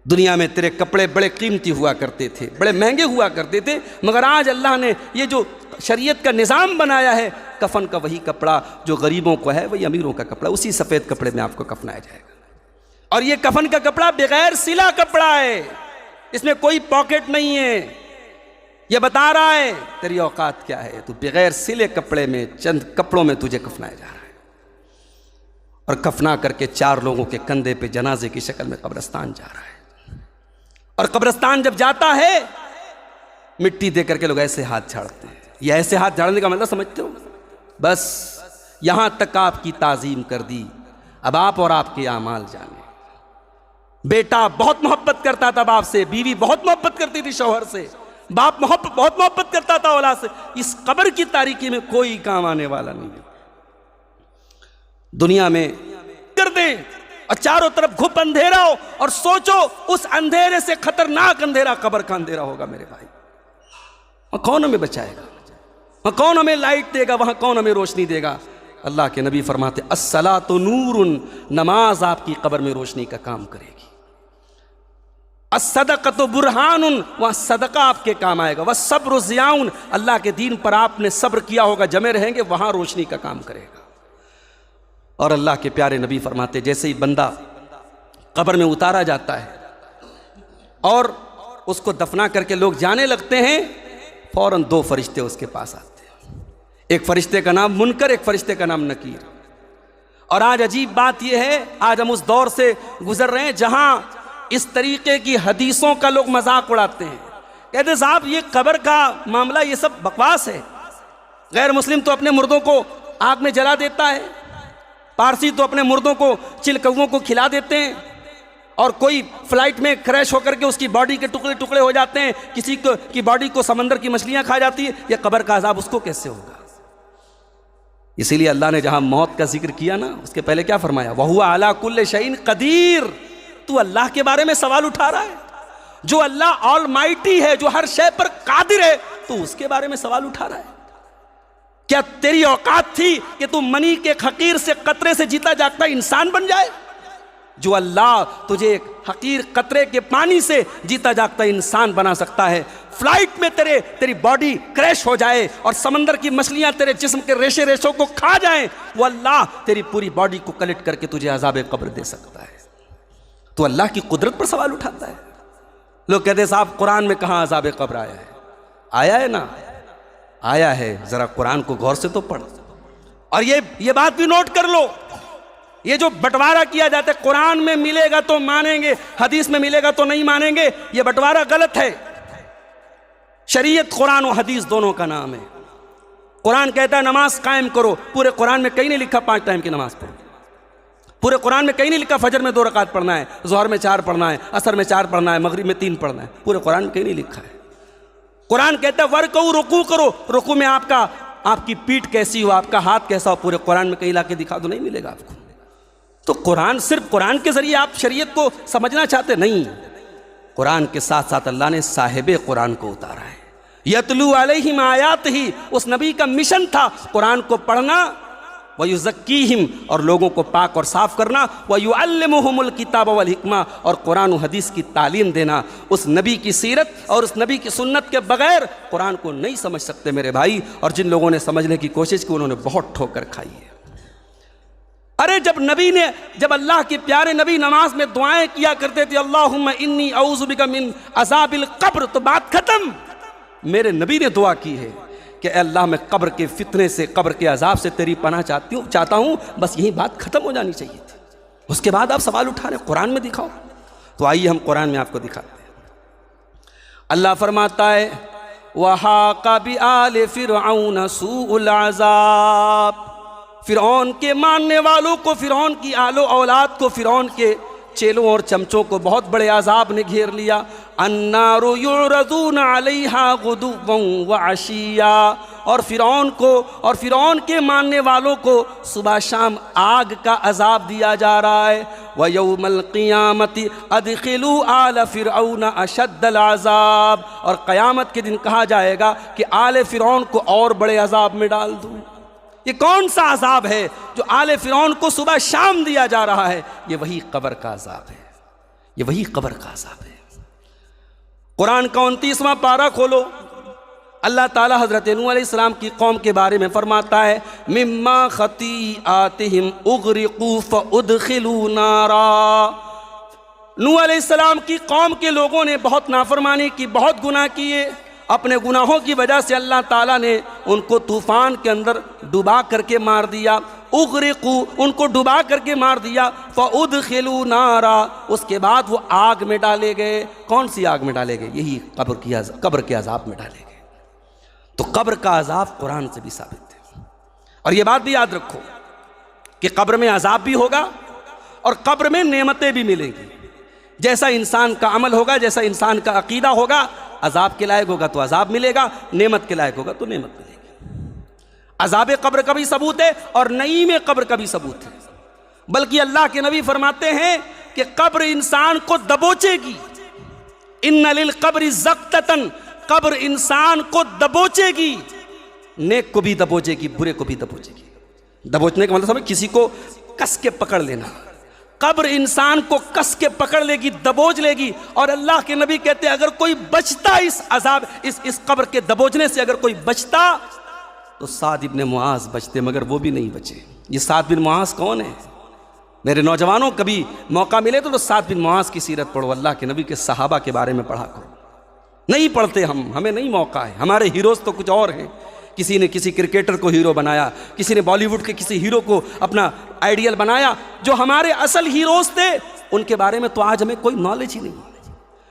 A: دنیا میں تیرے کپڑے بڑے قیمتی ہوا کرتے تھے، بڑے مہنگے ہوا کرتے تھے، مگر آج اللہ نے یہ جو شریعت کا نظام بنایا ہے، کفن کا وہی کپڑا جو غریبوں کو ہے، وہی امیروں کا کپڑا، اسی سفید کپڑے میں آپ کو کفنایا جائے گا. اور یہ کفن کا کپڑا بغیر سلا کپڑا ہے، اس میں کوئی پاکٹ نہیں ہے. یہ بتا رہا ہے تیری اوقات کیا ہے. تو بغیر سلے کپڑے میں، چند کپڑوں میں تجھے کفنایا جا رہا ہے، اور کفنا کر کے 4 لوگوں کے کندھے پہ جنازے کی شکل میں قبرستان جا رہا ہے. اور قبرستان جب جاتا ہے، مٹی دے کر کے لوگ ایسے ہاتھ جھاڑتے ہیں. یہ ایسے ہاتھ جھاڑنے کا مطلب سمجھتے ہو؟ بس یہاں تک آپ کی تعظیم کر دی، اب آپ اور آپ کے اعمال جانے. بیٹا بہت محبت کرتا تھا باپ سے، بیوی بہت محبت کرتی تھی شوہر سے، باپ بہت محبت کرتا تھا اولاد سے. اس قبر کی تاریکی میں کوئی کام آنے والا نہیں ہے. دنیا میں کر دیں اور چاروں طرف گھپ اندھیرا ہو، اور سوچو اس اندھیرے سے خطرناک اندھیرا قبر کا اندھیرا ہوگا میرے بھائی. وہاں کون ہمیں بچائے گا؟ وہاں کون ہمیں لائٹ دے گا؟ وہاں کون ہمیں روشنی دے گا؟ اللہ کے نبی فرماتے الصلاۃ نور، نماز آپ کی قبر میں روشنی کا کام کرے گی. الصدقۃ برہان، وہاں صدقہ آپ کے کام آئے گا. والصبر ضیاء، اللہ کے دین پر آپ نے صبر کیا ہوگا، جمے رہیں گے، وہاں روشنی کا کام کرے گا. اور اللہ کے پیارے نبی فرماتے جیسے ہی بندہ قبر میں اتارا جاتا ہے اور اس کو دفنا کر کے لوگ جانے لگتے ہیں، فوراً 2 فرشتے اس کے پاس آتے ہیں. ایک فرشتے کا نام منکر، ایک فرشتے کا نام نکیر. اور آج عجیب بات یہ ہے، آج ہم اس دور سے گزر رہے ہیں جہاں اس طریقے کی حدیثوں کا لوگ مذاق اڑاتے ہیں. کہتے صاحب یہ قبر کا معاملہ یہ سب بکواس ہے. غیر مسلم تو اپنے مردوں کو آگ میں جلا دیتا ہے، پارسی تو اپنے مردوں کو چلکووں کو کھلا دیتے ہیں، اور کوئی فلائٹ میں کریش ہو کر کے اس کی باڈی کے ٹکڑے ٹکڑے ہو جاتے ہیں، کسی کی باڈی کو سمندر کی مچھلیاں کھا جاتی ہے. یہ قبر کا عذاب اس کو کیسے ہوگا؟ اسی لیے اللہ نے جہاں موت کا ذکر کیا نا، اس کے پہلے کیا فرمایا؟ وَهُوَ عَلَىٰ كُلِّ شَيْءٍ قَدِيرٌ. تو اللہ کے بارے میں سوال اٹھا رہا ہے، جو اللہ آل مائٹی ہے، جو ہر شے پر قادر ہے، تو اس کے بارے میں سوال اٹھا رہا ہے. کیا تیری اوقات تھی کہ تو منی کے حقیر سے قطرے سے جیتا جاگتا انسان بن جائے؟ جو اللہ تجھے ایک حقیر قطرے کے پانی سے جیتا جاگتا انسان بنا سکتا ہے. فلائٹ میں تیری باڈی کریش ہو جائے اور سمندر کی مچھلیاں تیرے جسم کے ریشے ریشوں کو کھا جائیں، وہ اللہ تیری پوری باڈی کو کلٹ کر کے تجھے عذاب قبر دے سکتا ہے. تو اللہ کی قدرت پر سوال اٹھاتا ہے. لوگ کہتے ہیں صاحب قرآن میں کہاں عذاب قبر آیا ہے؟ آیا ہے نا، آیا ہے. ذرا قرآن کو غور سے تو پڑھ. اور یہ بات بھی نوٹ کر لو، یہ جو بٹوارا کیا جاتا ہے، قرآن میں ملے گا تو مانیں گے، حدیث میں ملے گا تو نہیں مانیں گے، یہ بٹوارا غلط ہے. شریعت قرآن و حدیث دونوں کا نام ہے. قرآن کہتا ہے نماز قائم کرو، پورے قرآن میں کہیں نہیں لکھا 5 ٹائم کی نماز پڑھو. پورے قرآن میں کہیں نہیں لکھا فجر میں 2 رکعت پڑھنا ہے، ظہر میں 4 پڑھنا ہے، عصر میں 4 پڑھنا ہے، مغرب میں 3 پڑھنا ہے. پورے قرآن میں کہیں نہیں لکھا ہے. قرآن کہتا ہے ورکعوا، رکوع کرو. رکوع میں آپ کی پیٹھ کیسی ہو، آپ کا ہاتھ کیسا ہو، پورے قرآن میں کہیں لا کے دکھا دو، نہیں ملے گا آپ کو. تو قرآن صرف قرآن کے ذریعے آپ شریعت کو سمجھنا چاہتے نہیں. قرآن کے ساتھ ساتھ اللہ نے صاحب قرآن کو اتارا ہے. یتلو علیہم آیات ہی اس نبی کا مشن تھا، قرآن کو پڑھنا، ویزکیہم اور لوگوں کو پاک اور صاف کرنا، ویعلمہم الکتاب والحکمہ اور قرآن و حدیث کی تعلیم دینا. اس نبی کی سیرت اور اس نبی کی سنت کے بغیر قرآن کو نہیں سمجھ سکتے میرے بھائی. اور جن لوگوں نے سمجھنے کی کوشش کی انہوں نے بہت ٹھوکر کھائی ہے. ارے جب اللہ کے پیارے نبی نماز میں دعائیں کیا کرتے تھے اللہم انی اعوذ بک من عذاب القبر، تو بات ختم. میرے نبی نے دعا کی ہے کہ اے اللہ میں قبر کے فتنے سے، قبر کے عذاب سے تیری پناہ چاہتا ہوں. بس یہی بات ختم ہو جانی چاہیے تھی. اس کے بعد آپ سوال اٹھا رہے قرآن میں دکھاؤ. تو آئیے ہم قرآن میں آپ کو دکھاتے ہیں۔ اللہ فرماتا ہے وَحَاقَ بِآلِ فِرْعَوْنَ سُوءُ الْعَذَابِ، فرعون کے ماننے والوں کو، فرعون کی آل و اولاد کو، فرعون کے چیلوں اور چمچوں کو بہت بڑے عذاب نے گھیر لیا۔ النار یعرضون علیہا غدوا وعشیا، اور فرعون کو اور فرعون کے ماننے والوں کو صبح شام آگ کا عذاب دیا جا رہا ہے۔ وَيَوْمَ الْقِيَامَةِ أَدْخِلُوا آلَ فِرْعَوْنَ أَشَدَّ الْعَذَابِ، اور قیامت کے دن کہا جائے گا کہ آل فرعون کو اور بڑے عذاب میں ڈال دوں۔ یہ کون سا عذاب ہے جو آل فرعون کو صبح شام دیا جا رہا ہے؟ یہ وہی قبر کا عذاب ہے، یہ وہی قبر کا عذاب ہے۔ قرآن کا 29واں پارہ کھولو، اللہ تعالیٰ حضرت نوح علیہ السلام کی قوم کے بارے میں فرماتا ہے مما خطیئاتہم اغرقوا فادخلوا نارا۔ نوح علیہ السلام کی قوم کے لوگوں نے بہت نافرمانی کی، بہت گناہ کیے، اپنے گناہوں کی وجہ سے اللہ تعالیٰ نے ان کو طوفان کے اندر ڈبا کر کے مار دیا۔ اغرقوا، ان کو ڈبا کر کے مار دیا۔ فادخلوا نارا، اس کے بعد وہ آگ میں ڈالے گئے۔ کون سی آگ میں ڈالے گئے؟ یہی قبر کے عذاب میں ڈالے گئے۔ تو قبر کا عذاب قرآن سے بھی ثابت ہے، اور یہ بات بھی یاد رکھو کہ قبر میں عذاب بھی ہوگا اور قبر میں نعمتیں بھی ملیں گی۔ جیسا انسان کا عمل ہوگا، جیسا انسان کا عقیدہ ہوگا، عذاب کے لائق ہوگا تو عذاب ملے گا، نعمت کے لائق ہوگا تو نعمت ملے گی۔ عذاب قبر کا بھی ثبوت ہے اور نعیم قبر کا بھی ثبوت ہے، بلکہ اللہ کے نبی فرماتے ہیں کہ قبر انسان کو دبوچے گی۔ ان للقبر زقتتن، قبر انسان کو دبوچے گی، نیک کو بھی دبوچے گی، برے کو بھی دبوچے گی۔ دبوچنے کا مطلب سمجھ، کسی کو کس کے پکڑ لینا۔ قبر انسان کو کس کے پکڑ لے گی، دبوچ لے گی۔ اور اللہ کے نبی کہتے ہیں اگر کوئی بچتا اس عذاب، اس قبر کے دبوچنے سے اگر کوئی بچتا تو سعد بن معاذ بچتے، مگر وہ بھی نہیں بچے۔ یہ سعد بن معاذ کون ہے؟ میرے نوجوانوں کبھی موقع ملے تو سعد بن معاذ کی سیرت پڑھو، اللہ کے نبی کے صحابہ کے بارے میں پڑھا کرو۔ نہیں پڑھتے ہمیں نہیں موقع ہے، ہمارے ہیروز تو کچھ اور ہیں۔ کسی نے کسی کرکٹر کو ہیرو بنایا، کسی نے بالی ووڈ کے کسی ہیرو کو اپنا آئیڈیل بنایا۔ جو ہمارے اصل ہیروز تھے ان کے بارے میں تو آج ہمیں کوئی نالج ہی نہیں۔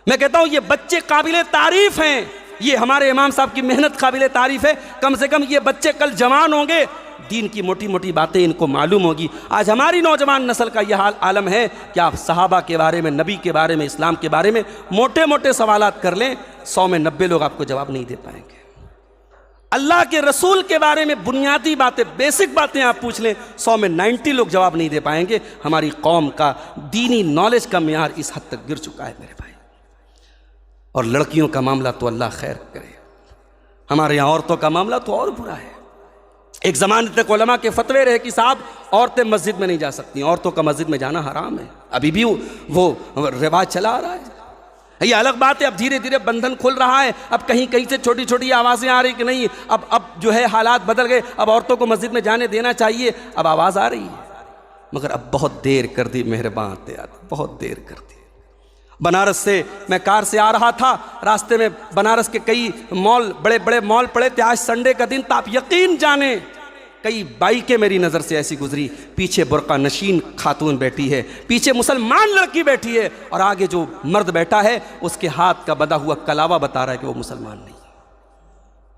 A: میں کہتا ہوں یہ بچے قابل تعریف ہیں، یہ ہمارے امام صاحب کی محنت قابل تعریف ہے۔ کم سے کم یہ بچے کل جوان ہوں گے، دین کی موٹی موٹی باتیں ان کو معلوم ہوگی۔ آج ہماری نوجوان نسل کا یہ عالم ہے کہ آپ صحابہ کے بارے میں، نبی کے بارے میں، اسلام کے بارے میں موٹے موٹے سوالات کر لیں، 100 میں 90 لوگ آپ کو جواب نہیں دے پائیں گے۔ اللہ کے رسول کے بارے میں بنیادی باتیں، بیسک باتیں آپ پوچھ لیں، 100 میں 90 لوگ جواب نہیں دے پائیں گے۔ ہماری قوم کا دینی نالج کا معیار اس حد تک گر چکا ہے میرے بھائی۔ اور لڑکیوں کا معاملہ تو اللہ خیر کرے، ہمارے یہاں عورتوں کا معاملہ تو اور برا ہے۔ ایک زمانے تک علماء کے فتوے رہے کہ صاحب عورتیں مسجد میں نہیں جا سکتی، عورتوں کا مسجد میں جانا حرام ہے، ابھی بھی وہ رواج چلا آ رہا ہے۔ یہ الگ بات ہے، اب دھیرے دھیرے بندھن کھل رہا ہے، اب کہیں کہیں سے چھوٹی چھوٹی آوازیں آ رہی کہ نہیں اب جو ہے حالات بدل گئے، اب عورتوں کو مسجد میں جانے دینا چاہیے، اب آواز آ رہی ہے، مگر اب بہت دیر کر دی مہربان تیار، بہت دیر کر دی۔ بنارس سے میں کار سے آ رہا تھا، راستے میں بنارس کے کئی مال، بڑے بڑے مال پڑے تھے، آج سنڈے کا دن تھا، آپ یقین جانیں کئی بائکیں میری نظر سے ایسی گزری، پیچھے برقع نشین خاتون بیٹھی ہے، پیچھے مسلمان لڑکی بیٹھی ہے، اور آگے جو مرد بیٹھا ہے اس کے ہاتھ کا بندھا ہوا کلاوہ بتا رہا ہے کہ وہ مسلمان نہیں۔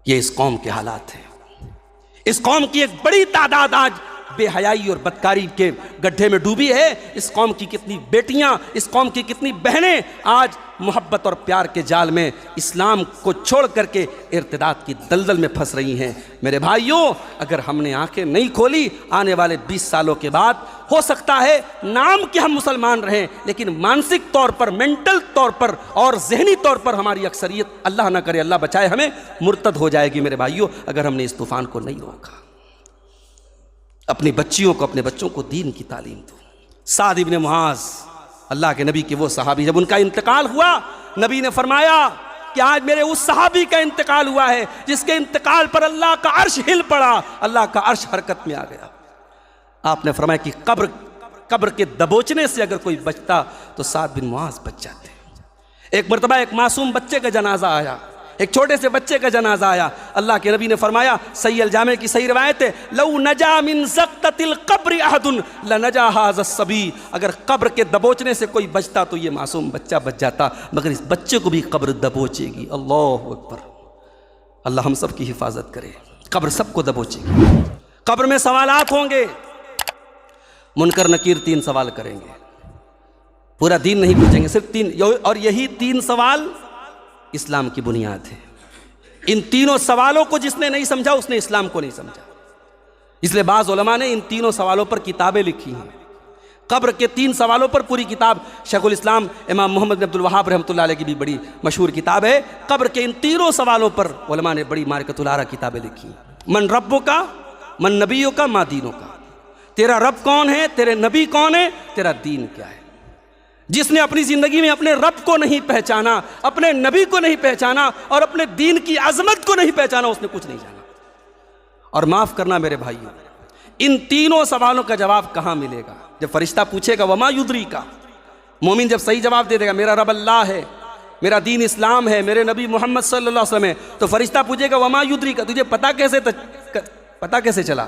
A: یہ اس قوم کے حالات ہیں۔ اس قوم کی ایک بڑی تعداد آج بے حیائی اور بدکاری کے گڈھے میں ڈوبی ہے۔ اس قوم کی کتنی بیٹیاں، اس قوم کی کتنی بہنیں آج محبت اور پیار کے جال میں اسلام کو چھوڑ کر کے ارتداد کی دلدل میں پھنس رہی ہیں۔ میرے بھائیوں، اگر ہم نے آنکھیں نہیں کھولی، آنے والے 20 سالوں کے بعد ہو سکتا ہے نام کہ ہم مسلمان رہیں، لیکن مانسک طور پر، مینٹل طور پر اور ذہنی طور پر ہماری اکثریت، اللہ نہ کرے، اللہ بچائے ہمیں، مرتد ہو جائے گی میرے بھائیوں، اگر ہم نے اس طوفان کو نہیں روکا۔ اپنی بچیوں کو، اپنے بچوں کو دین کی تعلیم دو۔ سعد بن معاذ، اللہ کے نبی کے وہ صحابی، جب ان کا انتقال ہوا، نبی نے فرمایا کہ آج میرے اس صحابی کا انتقال ہوا ہے جس کے انتقال پر اللہ کا عرش ہل پڑا، اللہ کا عرش حرکت میں آ گیا۔ آپ نے فرمایا کہ قبر کے دبوچنے سے اگر کوئی بچتا تو سعد بن معاذ بچ جاتے۔ ایک مرتبہ ایک معصوم بچے کا جنازہ آیا، ایک چھوٹے سے بچے کا جنازہ آیا، اللہ کے نبی نے فرمایا، صحیح الجامع کی صحیح روایت ہے، لو نجا من زقۃ القبر احد لنجا ھذا الصبی، اگر قبر کے دبوچنے سے کوئی بچتا تو یہ معصوم بچہ بچ جاتا، مگر اس بچے کو بھی قبر دبوچے گی۔ اللہ اکبر، اللہ ہم سب کی حفاظت کرے۔ قبر سب کو دبوچے گی، قبر میں سوالات ہوں گے، منکر نکیر 3 سوال کریں گے، پورا دین نہیں پوچھیں گے، صرف 3، اور یہی 3 سوال اسلام کی بنیاد ہے۔ ان تینوں سوالوں کو جس نے نہیں سمجھا اس نے اسلام کو نہیں سمجھا، اس لیے بعض علماء نے ان تینوں سوالوں پر کتابیں لکھی ہیں۔ قبر کے 3 سوالوں پر پوری کتاب، شیخ الاسلام امام محمد بن عبد الوہاب رحمۃ اللہ علیہ کی بھی بڑی مشہور کتاب ہے، قبر کے ان تینوں سوالوں پر علماء نے بڑی مارکۃ العرا کتابیں لکھی ہیں۔ من ربو کا، من نبیوں کا، ما دینوں کا، تیرا رب کون ہے، تیرے نبی کون ہے، تیرا دین کیا ہے۔ جس نے اپنی زندگی میں اپنے رب کو نہیں پہچانا، اپنے نبی کو نہیں پہچانا اور اپنے دین کی عظمت کو نہیں پہچانا، اس نے کچھ نہیں جانا۔ اور معاف کرنا میرے بھائیوں، ان تینوں سوالوں کا جواب کہاں ملے گا؟ جب فرشتہ پوچھے گا وما یدری کا، مومن جب صحیح جواب دے دے گا میرا رب اللہ ہے، میرا دین اسلام ہے، میرے نبی محمد صلی اللہ علیہ وسلم ہے، تو فرشتہ پوچھے گا وما یدری کا، تجھے پتہ کیسے چلا؟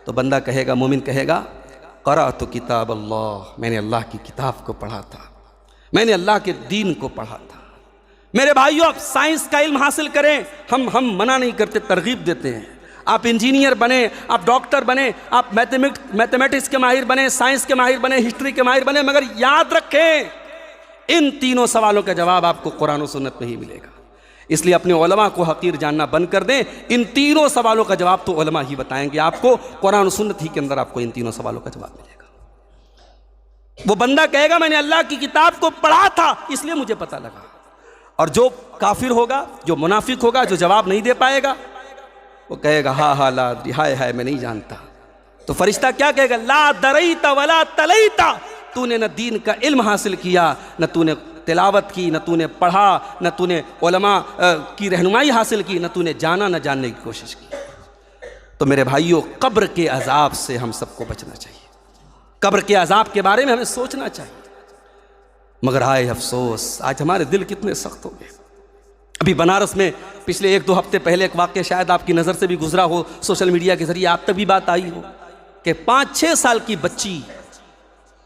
A: تو بندہ کہے گا، مومن کہے گا، قرأت کتاب اللہ، میں نے اللہ کی کتاب کو پڑھا تھا، میں نے اللہ کے دین کو پڑھا تھا۔ میرے بھائیوں، آپ سائنس کا علم حاصل کریں، ہم منع نہیں کرتے، ترغیب دیتے ہیں۔ آپ انجینئر بنیں، آپ ڈاکٹر بنیں، آپ میتھمیٹکس کے ماہر بنیں، سائنس کے ماہر بنیں، ہسٹری کے ماہر بنیں، مگر یاد رکھیں ان تینوں سوالوں کا جواب آپ کو قرآن و سنت میں ہی ملے گا۔ اس لیے اپنے علماء کو حقیر جاننا بند کر دیں، ان تینوں سوالوں کا جواب تو علماء ہی بتائیں گے آپ کو، قرآن و سنت ہی کے اندر آپ کو ان تینوں سوالوں کا جواب ملے گا۔ وہ بندہ کہے گا میں نے اللہ کی کتاب کو پڑھا تھا اس لیے مجھے پتہ لگا، اور جو کافر ہوگا، جو منافق ہوگا، جو جواب نہیں دے پائے گا، وہ کہے گا ہا لا ادری، ہائے ہائے میں نہیں جانتا۔ تو فرشتہ کیا کہے گا؟ لا دریت ولا تلیت، تو نے نہ دین کا علم حاصل کیا، نہ تو نے تلاوت کی، نہ تو نے پڑھا، نہ تو نے علماء کی رہنمائی حاصل کی، نہ تو نے جانا نہ جاننے کی کوشش کی۔ تو میرے بھائیوں، قبر کے عذاب سے ہم سب کو بچنا چاہیے، قبر کے عذاب کے بارے میں ہمیں سوچنا چاہیے، مگر ہائے افسوس آج ہمارے دل کتنے سخت ہو گئے۔ ابھی بنارس میں پچھلے 1-2 ہفتے پہلے ایک واقعہ شاید آپ کی نظر سے بھی گزرا ہو، سوشل میڈیا کے ذریعے آپ تک بھی بات آئی ہو کہ 5-6 سال کی بچی،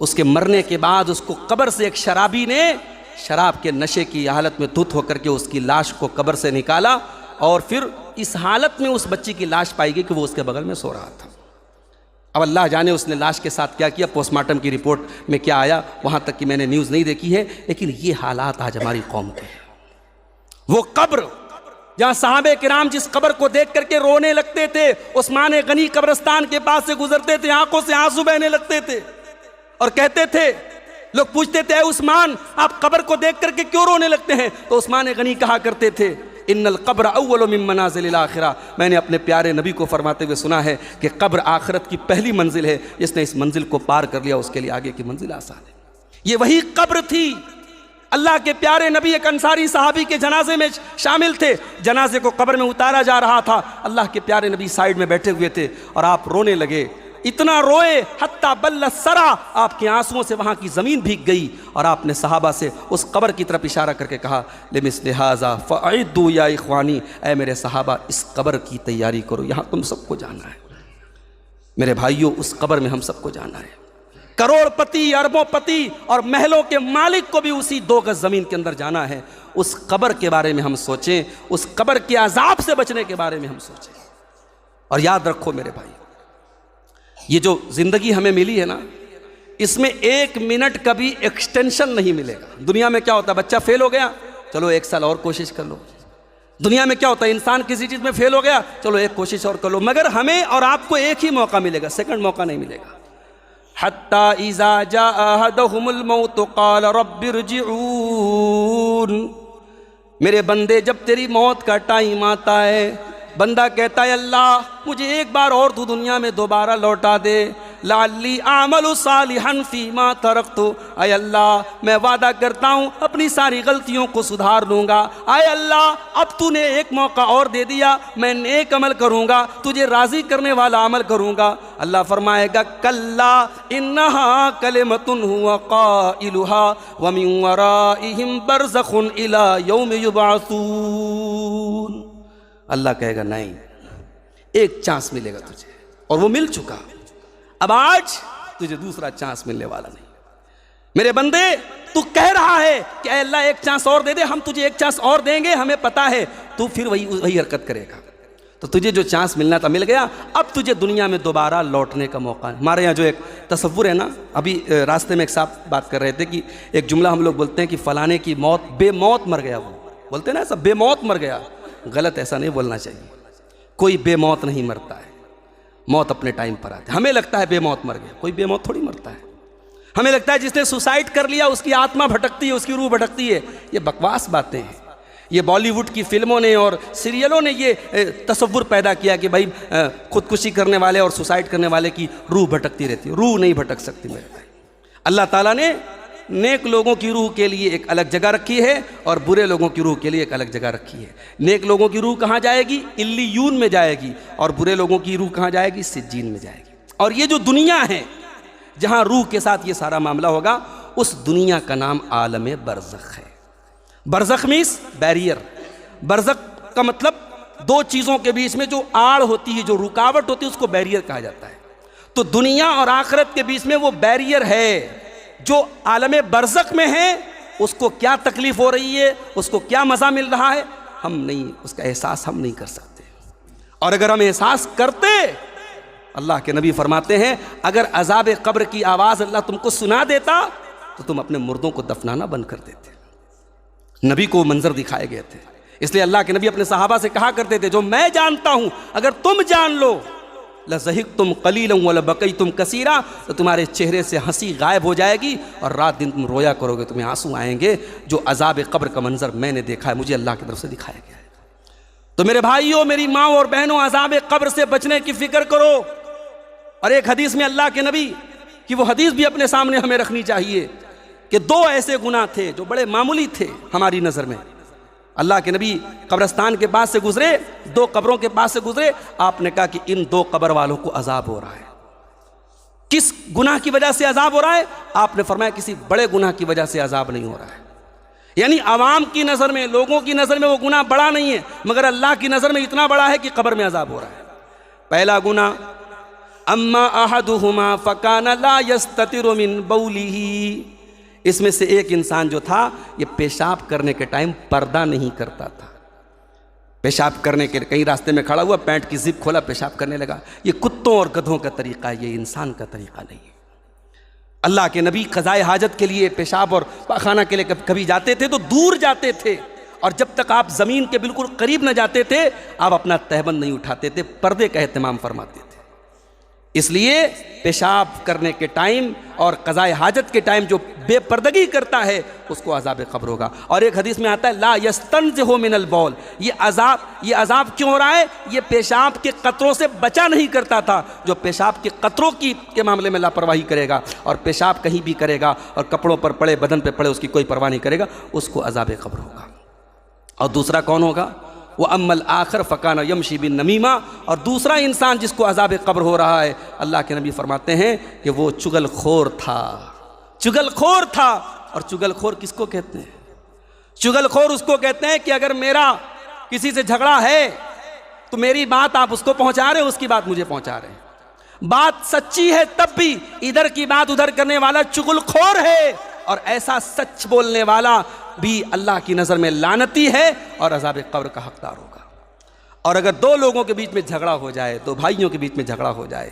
A: اس کے مرنے کے بعد اس کو قبر سے ایک شرابی نے شراب کے نشے کی حالت میں دھت ہو کر کے اس کی لاش کو قبر سے نکالا، اور پھر اس حالت میں اس بچی کی لاش پائی گئی کہ وہ اس کے بغل میں سو رہا تھا۔ اب اللہ جانے اس نے لاش کے ساتھ کیا کیا، پوسٹ مارٹم کی رپورٹ میں کیا آیا، وہاں تک کہ میں نے نیوز نہیں دیکھی ہے، لیکن یہ حالات آج ہماری قوم کے ہیں۔ وہ قبر جہاں صحابہ کرام جس قبر کو دیکھ کر کے رونے لگتے تھے، عثمان غنی قبرستان کے پاس سے گزرتے تھے، آنکھوں سے آنسو بہنے لگتے تھے اور کہتے تھے، لوگ پوچھتے تھے اے عثمان آپ قبر کو دیکھ کر کے کیوں رونے لگتے ہیں؟ تو عثمان غنی کہا کرتے تھے ان القبر اول من منازل الاخرہ، میں نے اپنے پیارے نبی کو فرماتے ہوئے سنا ہے کہ قبر آخرت کی پہلی منزل ہے، جس نے اس منزل کو پار کر لیا اس کے لیے آگے کی منزل آسان ہے۔ یہ وہی قبر تھی۔ اللہ کے پیارے نبی ایک انصاری صحابی کے جنازے میں شامل تھے، جنازے کو قبر میں اتارا جا رہا تھا، اللہ کے پیارے نبی سائیڈ میں بیٹھے ہوئے تھے اور آپ رونے لگے، اتنا روئے حتی بل الثری، آپ کے آنسوؤں سے وہاں کی زمین بھیگ گئی، اور آپ نے صحابہ سے اس قبر کی طرف اشارہ کر کے کہا لمثل ھذا فاعدوا یا اخوانی، اے میرے صحابہ اس قبر کی تیاری کرو، یہاں تم سب کو جانا ہے۔ میرے بھائیوں، اس قبر میں ہم سب کو جانا ہے۔ کروڑ پتی، اربوں پتی اور محلوں کے مالک کو بھی اسی 2 گز زمین کے اندر جانا ہے۔ اس قبر کے بارے میں ہم سوچیں، اس قبر کے عذاب سے بچنے کے بارے میں ہم سوچیں۔ اور یاد رکھو میرے بھائی، یہ جو زندگی ہمیں ملی ہے نا، اس میں 1 منٹ کا بھی ایکسٹینشن نہیں ملے گا۔ دنیا میں کیا ہوتا ہے، بچہ فیل ہو گیا، چلو 1 سال اور کوشش کر لو۔ دنیا میں کیا ہوتا ہے، انسان کسی چیز میں فیل ہو گیا، چلو 1 کوشش اور کر لو، مگر ہمیں اور آپ کو ایک ہی موقع ملے گا، سیکنڈ موقع نہیں ملے گا۔ حتی اذا جاء احدهم الموت قال رب ارجعون، میرے بندے جب تیری موت کا ٹائم آتا ہے، بندہ کہتا ہے اللہ مجھے ایک بار اور تو دنیا میں دوبارہ لوٹا دے، لعلی اعمل صالحا فیما ترکت، اے اللہ میں وعدہ کرتا ہوں اپنی ساری غلطیوں کو سدھار لوں گا، اے اللہ اب تو نے ایک موقع اور دے دیا، میں نیک عمل کروں گا، تجھے راضی کرنے والا عمل کروں گا۔ اللہ فرمائے گا کلا انہا کلمۃ هو قائلها ومن ورائہم برزخ الی یوم یبعثون۔ اللہ کہے گا نہیں، ایک چانس ملے گا تجھے، اور وہ مل چکا، اب آج تجھے دوسرا چانس ملنے والا نہیں۔ میرے بندے تو کہہ رہا ہے کہ اے اللہ ایک چانس اور دے دے، ہم تجھے ایک چانس اور دیں گے، ہمیں پتا ہے تو پھر وہی حرکت کرے گا۔ تو تجھے جو چانس ملنا تھا مل گیا، اب تجھے دنیا میں دوبارہ لوٹنے کا موقع ہے۔ ہمارے یہاں جو ایک تصور ہے نا، ابھی راستے میں ایک صاحب بات کر رہے تھے کہ ایک جملہ ہم لوگ بولتے ہیں کہ فلانے کی موت بے موت مر گیا، وہ بولتے ہیں نا ایسا بے موت مر گیا، غلط، ایسا نہیں بولنا چاہیے۔ کوئی بے موت نہیں مرتا ہے، موت اپنے ٹائم پر آتی ہے۔ ہمیں لگتا ہے بے موت مر گیا، کوئی بے موت تھوڑی مرتا ہے۔ ہمیں لگتا ہے جس نے سوسائڈ کر لیا اس کی آتما بھٹکتی ہے، اس کی روح بھٹکتی ہے۔ یہ بکواس باتیں ہیں۔ یہ بالی ووڈ کی فلموں نے اور سیریلوں نے یہ تصور پیدا کیا کہ بھائی خودکشی کرنے والے اور سوسائڈ کرنے والے کی روح بھٹکتی رہتی ہے۔ روح نہیں بھٹک سکتی میرے بھائی۔ اللہ تعالیٰ نے نیک لوگوں کی روح کے لیے ایک الگ جگہ رکھی ہے اور برے لوگوں کی روح کے لیے ایک الگ جگہ رکھی ہے۔ نیک لوگوں کی روح کہاں جائے گی؟ علیون میں جائے گی، اور برے لوگوں کی روح کہاں جائے گی؟ سجین میں جائے گی۔ اور یہ جو دنیا ہے جہاں روح کے ساتھ یہ سارا معاملہ ہوگا، اس دنیا کا نام عالم برزخ ہے۔ برزخ میس بیریئر۔ برزخ کا مطلب دو چیزوں کے بیچ میں جو آڑ ہوتی ہے، جو رکاوٹ ہوتی ہے، اس کو بیریئر کہا جاتا ہے۔ تو دنیا اور آخرت کے بیچ میں وہ بیریئر ہے۔ جو عالم برزخ میں ہے اس کو کیا تکلیف ہو رہی ہے، اس کو کیا مزہ مل رہا ہے، ہم نہیں، اس کا احساس ہم نہیں کر سکتے۔ اور اگر ہم احساس کرتے، اللہ کے نبی فرماتے ہیں اگر عذاب قبر کی آواز اللہ تم کو سنا دیتا تو تم اپنے مردوں کو دفنانا بند کر دیتے۔ نبی کو منظر دکھائے گئے تھے، اس لیے اللہ کے نبی اپنے صحابہ سے کہا کرتے تھے جو میں جانتا ہوں اگر تم جان لو لَزَحِقْتُمْ قَلِيلًا وَلَبَقَيْتُمْ كَثِيرًا، تو تمہارے چہرے سے ہنسی غائب ہو جائے گی اور رات دن تم رویا کرو گے، تمہیں آنسو آئیں گے۔ جو عذاب قبر کا منظر میں نے دیکھا ہے، مجھے اللہ کی طرف سے دکھایا گیا ہے۔ تو میرے بھائیوں، میری ماں اور بہنوں، عذاب قبر سے بچنے کی فکر کرو۔ اور ایک حدیث میں اللہ کے نبی کی وہ حدیث بھی اپنے سامنے ہمیں رکھنی چاہیے کہ دو ایسے گناہ تھے جو بڑے معمولی تھے ہماری نظر میں۔ اللہ کے نبی قبرستان کے پاس سے گزرے، دو قبروں کے پاس سے گزرے، آپ نے کہا کہ ان دو قبر والوں کو عذاب ہو رہا ہے۔ کس گناہ کی وجہ سے عذاب ہو رہا ہے؟ آپ نے فرمایا کسی بڑے گناہ کی وجہ سے عذاب نہیں ہو رہا ہے۔ یعنی عوام کی نظر میں، لوگوں کی نظر میں وہ گناہ بڑا نہیں ہے، مگر اللہ کی نظر میں اتنا بڑا ہے کہ قبر میں عذاب ہو رہا ہے۔ پہلا گناہ اما احدہما فکان لا یستتر من بولہ، اس میں سے ایک انسان جو تھا یہ پیشاب کرنے کے ٹائم پردہ نہیں کرتا تھا۔ پیشاب کرنے کے کہیں راستے میں کھڑا ہوا، پینٹ کی زپ کھولا، پیشاب کرنے لگا۔ یہ کتوں اور گدھوں کا طریقہ ہے، یہ انسان کا طریقہ نہیں ہے۔ اللہ کے نبی قضائے حاجت کے لیے، پیشاب اور پاخانہ کے لیے کبھی جاتے تھے تو دور جاتے تھے، اور جب تک آپ زمین کے بالکل قریب نہ جاتے تھے آپ اپنا تہبند نہیں اٹھاتے تھے، پردے کا اہتمام فرماتے تھے۔ اس لیے پیشاب کرنے کے ٹائم اور قضائے حاجت کے ٹائم جو بے پردگی کرتا ہے اس کو عذاب قبر ہوگا۔ اور ایک حدیث میں آتا ہے لا یستنزہ من البول، یہ عذاب کیوں ہو رہا ہے؟ یہ پیشاب کے قطروں سے بچا نہیں کرتا تھا۔ جو پیشاب کے قطروں کے معاملے میں لاپرواہی کرے گا اور پیشاب کہیں بھی کرے گا اور کپڑوں پر پڑے، بدن پہ پڑے، اس کی کوئی پرواہ نہیں کرے گا، اس کو عذاب قبر ہوگا۔ اور دوسرا کون ہوگا؟ وہ اما الآخر فکان یمشی بالنمیمہ، اور دوسرا انسان جس کو عذاب قبر ہو رہا ہے، اللہ کے نبی فرماتے ہیں کہ وہ چگل خور تھا۔ چگل خور تھا، اور چگل خور کس کو کہتے ہیں؟ چگل خور اس کو کہتے ہیں کہ اگر میرا کسی سے جھگڑا ہے تو میری بات آپ اس کو پہنچا رہے ہیں، اس کی بات مجھے پہنچا رہے ہیں، بات سچی ہے تب بھی ادھر کی بات ادھر کرنے والا چگل خور ہے، اور ایسا سچ بولنے والا بھی اللہ کی نظر میں لعنتی ہے اور عذاب قبر کا حقدار ہوگا۔ اور اگر دو لوگوں کے بیچ میں جھگڑا ہو جائے، دو بھائیوں کے بیچ میں جھگڑا ہو جائے،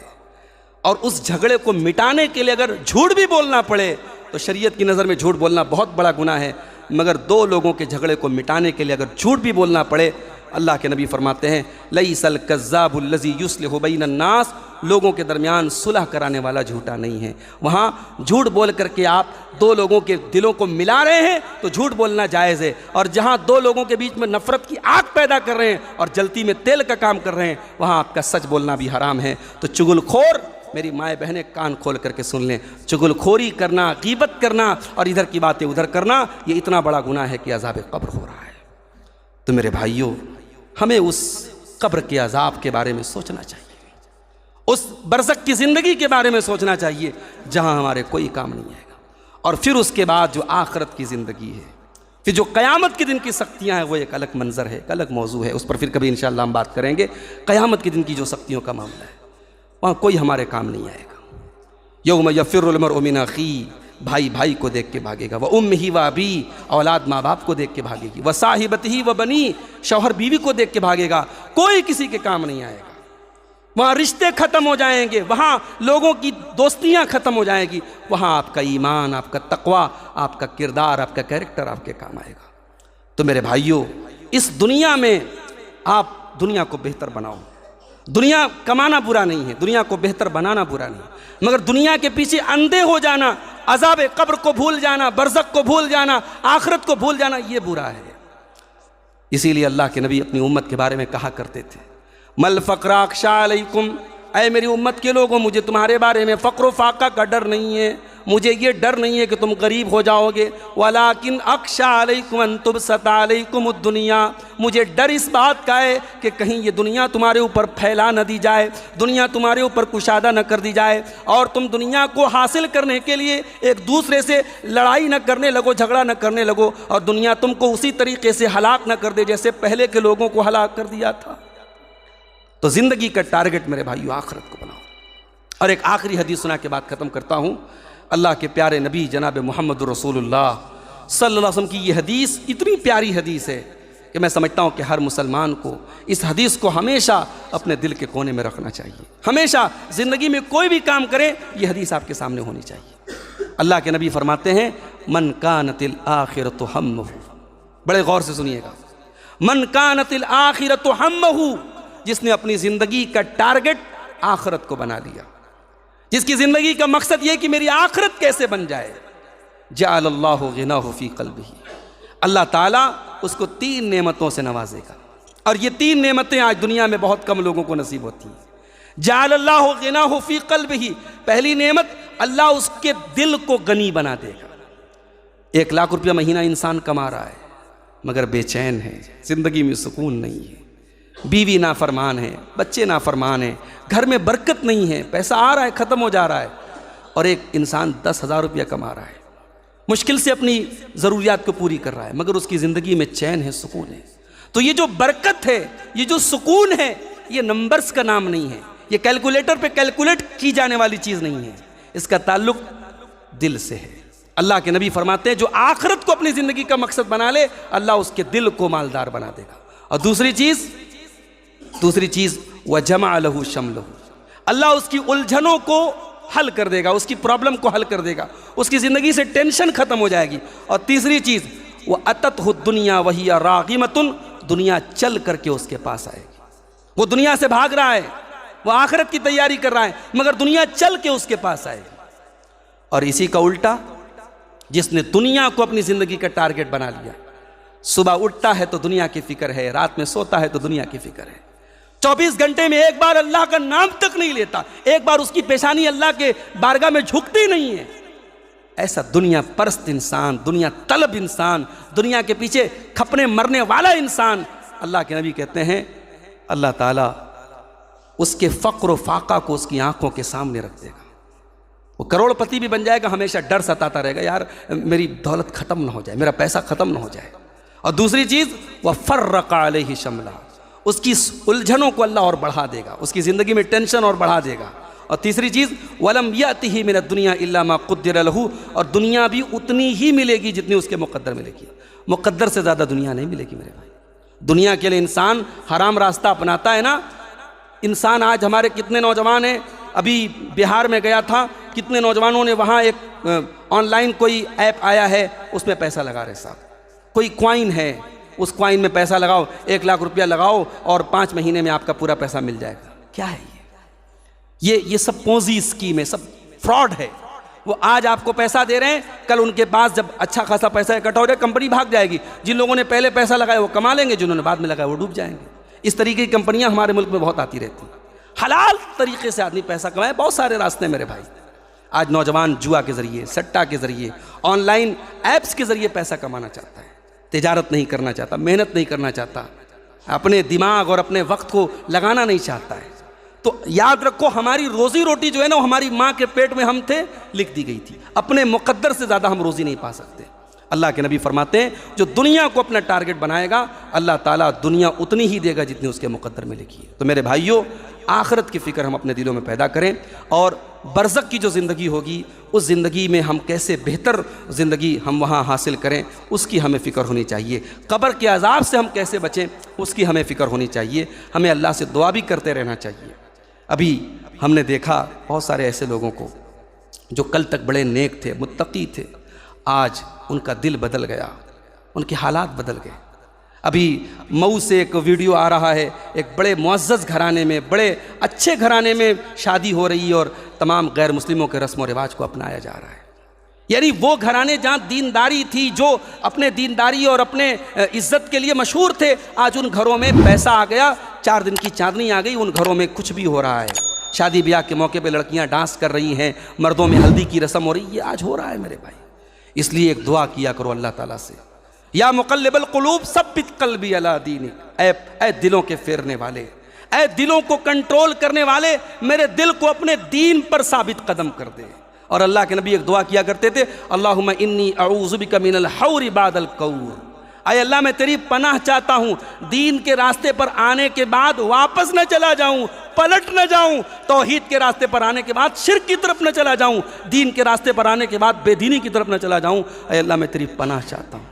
A: اور اس جھگڑے کو مٹانے کے لیے اگر جھوٹ بھی بولنا پڑے، تو شریعت کی نظر میں جھوٹ بولنا بہت بڑا گناہ ہے، مگر دو لوگوں کے جھگڑے کو مٹانے کے لیے اگر جھوٹ بھی بولنا پڑے، اللہ کے نبی فرماتے ہیں لیس الکذاب الذی یصلح بین الناس، لوگوں کے درمیان صلح کرانے والا جھوٹا نہیں ہے۔ وہاں جھوٹ بول کر کے آپ دو لوگوں کے دلوں کو ملا رہے ہیں تو جھوٹ بولنا جائز ہے، اور جہاں دو لوگوں کے بیچ میں نفرت کی آگ پیدا کر رہے ہیں اور جلتی میں تیل کا کام کر رہے ہیں، وہاں آپ کا سچ بولنا بھی حرام ہے۔ تو چگل خور میری مائیں بہنیں کان کھول کر کے سن لیں، چغل خوری کرنا، غیبت کرنا اور ادھر کی باتیں ادھر کرنا، یہ اتنا بڑا گناہ ہے کہ عذاب قبر ہو رہا ہے۔ تو میرے بھائیوں، ہمیں اس قبر کے عذاب کے بارے میں سوچنا چاہیے، اس برزخ کی زندگی کے بارے میں سوچنا چاہیے جہاں ہمارے کوئی کام نہیں آئے گا۔ اور پھر اس کے بعد جو آخرت کی زندگی ہے، پھر جو قیامت کے دن کی سختیاں ہیں، وہ ایک الگ منظر ہے، ایک الگ موضوع ہے، اس پر پھر کبھی انشاءاللہ ہم بات کریں گے۔ قیامت کے دن کی جو سختیوں کا معاملہ ہے، وہاں کوئی ہمارے کام نہیں آئے گا۔ یوم یفر المرء من اخیہ، بھائی بھائی کو دیکھ کے بھاگے گا، وامہ وابیہ، اولاد ماں باپ کو دیکھ کے بھاگے گی، وصاحبتہ وبنیہ، شوہر بیوی کو دیکھ کے بھاگے گا، کوئی کسی کے کام نہیں آئے گا۔ وہاں رشتے ختم ہو جائیں گے، وہاں لوگوں کی دوستیاں ختم ہو جائیں گی، وہاں آپ کا ایمان، آپ کا تقوی، آپ کا کردار، آپ کا کیریکٹر آپ کے کام آئے گا۔ تو میرے بھائیوں، اس دنیا میں آپ دنیا کو بہتر بناؤ۔ دنیا کمانا برا نہیں ہے، دنیا کو بہتر بنانا برا نہیں، مگر دنیا کے پیچھے اندھے ہو جانا، عذاب قبر کو بھول جانا، برزخ کو بھول جانا، آخرت کو بھول جانا، یہ برا ہے۔ اسی لیے اللہ کے نبی اپنی امت کے بارے میں کہا کرتے تھے، مل فقر اخشا علیکم، اے میری امت کے لوگوں، مجھے تمہارے بارے میں فقر و فاقہ کا ڈر نہیں ہے، مجھے یہ ڈر نہیں ہے کہ تم غریب ہو جاؤ گے، ولیکن اخشا علیکم ان تبسط علیکم الدنیا، مجھے ڈر اس بات کا ہے کہ کہیں یہ دنیا تمہارے اوپر پھیلا نہ دی جائے، دنیا تمہارے اوپر کشادہ نہ کر دی جائے، اور تم دنیا کو حاصل کرنے کے لیے ایک دوسرے سے لڑائی نہ کرنے لگو، جھگڑا نہ کرنے لگو، اور دنیا تم کو اسی طریقے سے ہلاک نہ کر دے جیسے پہلے کے لوگوں کو ہلاک کر دیا تھا۔ تو زندگی کا ٹارگٹ میرے بھائیو آخرت کو بناؤ۔ اور ایک آخری حدیث سنا کے بعد ختم کرتا ہوں۔ اللہ کے پیارے نبی جناب محمد رسول اللہ صلی اللہ علیہ وسلم کی یہ حدیث اتنی پیاری حدیث ہے کہ میں سمجھتا ہوں کہ ہر مسلمان کو اس حدیث کو ہمیشہ اپنے دل کے کونے میں رکھنا چاہیے، ہمیشہ زندگی میں کوئی بھی کام کرے یہ حدیث آپ کے سامنے ہونی چاہیے۔ اللہ کے نبی فرماتے ہیں، من کانت الآخرۃ ہمہ، بڑے غور سے سنیے گا، من کانت الآخرۃ ہمہ، جس نے اپنی زندگی کا ٹارگٹ آخرت کو بنا لیا، جس کی زندگی کا مقصد یہ کہ میری آخرت کیسے بن جائے، جعل اللہ غناہ فی قلبہ، اللہ تعالیٰ اس کو 3 نعمتوں سے نوازے گا، اور یہ 3 نعمتیں آج دنیا میں بہت کم لوگوں کو نصیب ہوتی ہیں۔ جعل اللہ غناہ فی قلبہ، پہلی نعمت، اللہ اس کے دل کو غنی بنا دے گا۔ 1 لاکھ روپیہ مہینہ انسان کما رہا ہے مگر بے چین ہے، زندگی میں سکون نہیں ہے، بیوی نافرمان ہے، بچے نافرمان ہیں، گھر میں برکت نہیں ہے، پیسہ آ رہا ہے ختم ہو جا رہا ہے، اور ایک انسان 10,000 روپیہ کما رہا ہے، مشکل سے اپنی ضروریات کو پوری کر رہا ہے، مگر اس کی زندگی میں چین ہے، سکون ہے۔ تو یہ جو برکت ہے، یہ جو سکون ہے، یہ نمبرز کا نام نہیں ہے، یہ کیلکولیٹر پہ کیلکولیٹ کی جانے والی چیز نہیں ہے، اس کا تعلق دل سے ہے۔ اللہ کے نبی فرماتے ہیں جو آخرت کو اپنی زندگی کا مقصد بنا لے، اللہ اس کے دل کو مالدار بنا دے گا۔ اور دوسری چیز وَجَمَعَ لَهُ شَمْلَهُ، اللہ اس کی الجھنوں کو حل کر دے گا، اس کی پرابلم کو حل کر دے گا، اس کی زندگی سے ٹینشن ختم ہو جائے گی۔ اور تیسری چیز، وَأَتَتْهُ الدُّنْيَا وَهِيَ رَاغِمَةٌ، دنیا چل کر کے اس کے پاس آئے گی۔ وہ دنیا سے بھاگ رہا ہے، وہ آخرت کی تیاری کر رہا ہے، مگر دنیا چل کے اس کے پاس آئے گی۔ اور اسی کا الٹا، جس نے دنیا کو اپنی زندگی کا ٹارگٹ بنا لیا، صبح اٹھتا ہے تو دنیا کی فکر ہے، رات میں سوتا ہے تو دنیا کی فکر ہے، 24 گھنٹے میں ایک بار اللہ کا نام تک نہیں لیتا، ایک بار اس کی پیشانی اللہ کے بارگاہ میں جھکتی نہیں ہے، ایسا دنیا پرست انسان، دنیا طلب انسان، دنیا کے پیچھے کھپنے مرنے والا انسان، اللہ کے نبی کہتے ہیں اللہ تعالیٰ اس کے فقر و فاقہ کو اس کی آنکھوں کے سامنے رکھ دے گا۔ وہ کروڑ پتی بھی بن جائے گا، ہمیشہ ڈر ستاتا رہے گا، یار میری دولت ختم نہ ہو جائے، میرا پیسہ ختم نہ ہو جائے۔ اور دوسری چیز، وَفَرَّقَ عَلَيْهِ شَمْلَهُ، اس کی الجھنوں کو اللہ اور بڑھا دے گا، اس کی زندگی میں ٹینشن اور بڑھا دے گا۔ اور تیسری چیز، وَلَمْ يَأْتِهِ مِنَ الدُّنْيَا إِلَّا مَا قُدِّرَ لَهُ، اور دنیا بھی اتنی ہی ملے گی جتنی اس کے مقدر ملے گی، مقدر سے زیادہ دنیا نہیں ملے گی میرے بھائی۔ دنیا کے لیے انسان حرام راستہ اپناتا ہے نا، انسان آج ہمارے کتنے نوجوان ہیں، ابھی بہار میں گیا تھا، کتنے نوجوانوں نے وہاں ایک آن لائن کوئی ایپ آیا ہے، اس میں پیسہ لگا رہے صاحب، کوئی کوائن ہے، اس کوائن میں پیسہ لگاؤ، 1 لاکھ روپیہ لگاؤ اور 5 مہینے میں آپ کا پورا پیسہ مل جائے گا۔ کیا ہے یہ سب پونزی اسکیم ہے، سب فراڈ ہے۔ وہ آج آپ کو پیسہ دے رہے ہیں، کل ان کے پاس جب اچھا خاصا پیسہ اکٹھا ہو جائے کمپنی بھاگ جائے گی، جن لوگوں نے پہلے پیسہ لگایا وہ کما لیں گے، جنہوں نے بعد میں لگایا وہ ڈوب جائیں گے۔ اس طریقے کی کمپنیاں ہمارے ملک میں بہت آتی رہتی ہیں۔ حلال طریقے سے آدمی پیسہ کمائے، بہت سارے راستے ہیں میرے بھائی۔ آج نوجوان جوا کے ذریعے، سٹا کے ذریعے، آن لائن ایپس کے ذریعے پیسہ کمانا چاہتا ہے، تجارت نہیں کرنا چاہتا، محنت نہیں کرنا چاہتا، اپنے دماغ اور اپنے وقت کو لگانا نہیں چاہتا ہے۔ تو یاد رکھو، ہماری روزی روٹی جو ہے نا، وہ ہماری ماں کے پیٹ میں ہم تھے لکھ دی گئی تھی، اپنے مقدر سے زیادہ ہم روزی نہیں پا سکتے۔ اللہ کے نبی فرماتے ہیں جو دنیا کو اپنا ٹارگٹ بنائے گا، اللہ تعالیٰ دنیا اتنی ہی دے گا جتنی اس کے مقدر میں لکھی ہے۔ تو میرے بھائیوں، آخرت کی فکر ہم اپنے دلوں میں پیدا کریں، اور برزخ کی جو زندگی ہوگی، اس زندگی میں ہم کیسے بہتر زندگی ہم وہاں حاصل کریں، اس کی ہمیں فکر ہونی چاہیے۔ قبر کے عذاب سے ہم کیسے بچیں، اس کی ہمیں فکر ہونی چاہیے۔ ہمیں اللہ سے دعا بھی کرتے رہنا چاہیے۔ ابھی ہم نے دیکھا بہت سارے ایسے لوگوں کو جو کل تک بڑے نیک تھے، متقی تھے، آج ان کا دل بدل گیا، ان کے حالات بدل گئے۔ ابھی مئو سے ایک ویڈیو آ رہا ہے، ایک بڑے معزز گھرانے میں، بڑے اچھے گھرانے میں شادی ہو رہی ہے، اور تمام غیر مسلموں کے رسم و رواج کو اپنایا جا رہا ہے۔ یعنی وہ گھرانے جہاں دینداری تھی، جو اپنے دینداری اور اپنے عزت کے لیے مشہور تھے، آج ان گھروں میں پیسہ آ گیا، 4 دن کی چاندنی آ گئی، ان گھروں میں کچھ بھی ہو رہا ہے۔ شادی بیاہ کے موقع پہ لڑکیاں ڈانس کر رہی ہیں، مردوں میں ہلدی کی رسم ہو رہی ہے، یہ آج ہو رہا ہے میرے بھائی۔ اس لیے ایک دعا کیا کرو اللہ تعالیٰ سے، یا مقلب القلوب ثبت قلبی علی دینک، اے دلوں کے پھیرنے والے، اے دلوں کو کنٹرول کرنے والے، میرے دل کو اپنے دین پر ثابت قدم کر دے۔ اور اللہ کے نبی ایک دعا کیا کرتے تھے، اللہم انی اعوذ بک من الحور بعد القور، اے اللہ میں تیری پناہ چاہتا ہوں، دین کے راستے پر آنے کے بعد واپس نہ چلا جاؤں، پلٹ نہ جاؤں، توحید کے راستے پر آنے کے بعد شرک کی طرف نہ چلا جاؤں، دین کے راستے پر آنے کے بعد بے دینی کی طرف نہ چلا جاؤں، اے اللہ میں تیری پناہ چاہتا ہوں۔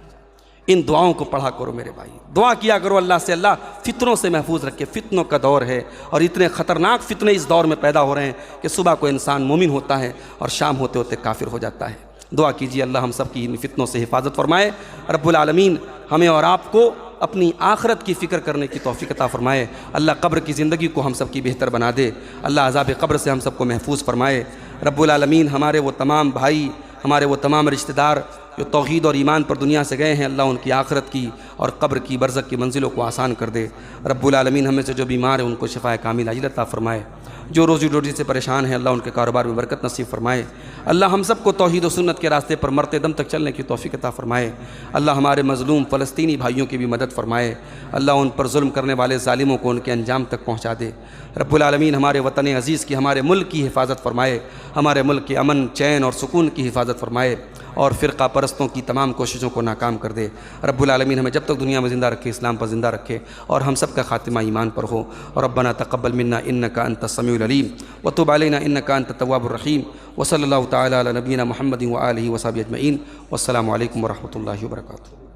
A: ان دعاؤں کو پڑھا کرو میرے بھائی، دعا کیا کرو اللہ سے، اللہ فتنوں سے محفوظ رکھے۔ فتنوں کا دور ہے، اور اتنے خطرناک فتنے اس دور میں پیدا ہو رہے ہیں کہ صبح کو انسان مومن ہوتا ہے اور شام ہوتے ہوتے کافر ہو جاتا ہے۔ دعا کیجیے اللہ ہم سب کی ان فتنوں سے حفاظت فرمائے، رب العالمین ہمیں اور آپ کو اپنی آخرت کی فکر کرنے کی توفیق عطا فرمائے، اللہ قبر کی زندگی کو ہم سب کی بہتر بنا دے، اللہ عذاب قبر سے ہم سب کو محفوظ فرمائے۔ رب العالمین ہمارے وہ تمام بھائی، ہمارے وہ تمام رشتہ دار جو توحید اور ایمان پر دنیا سے گئے ہیں، اللہ ان کی آخرت کی اور قبر کی برزخ کی منزلوں کو آسان کر دے۔ رب العالمین ہمیں سے جو بیمار ہیں ان کو شفائے کامل عاجل عطا فرمائے، جو روزی روٹی سے پریشان ہیں اللہ ان کے کاروبار میں برکت نصیب فرمائے، اللہ ہم سب کو توحید و سنت کے راستے پر مرتے دم تک چلنے کی توفیق عطا فرمائے، اللہ ہمارے مظلوم فلسطینی بھائیوں کی بھی مدد فرمائے، اللہ ان پر ظلم کرنے والے ظالموں کو ان کے انجام تک پہنچا دے۔ رب العالمین ہمارے وطن عزیز کی، ہمارے ملک کی حفاظت فرمائے، ہمارے ملک کے امن چین اور سکون کی حفاظت فرمائے، اور فرقہ پرستوں کی تمام کوششوں کو ناکام کر دے۔ رب العالمین ہمیں جب تک دنیا میں زندہ رکھے، اسلام پر زندہ رکھے، اور ہم سب کا خاتمہ ایمان پر ہو۔ اور ربنا تقبل منا انک انت السمیع العلیم وتب علینا انک انت التواب الرحیم، وصلی اللہ تعالی علی نبینا محمد وآلہ وصحبہ اجمعین، والسلام علیکم ورحمۃ اللہ وبرکاتہ۔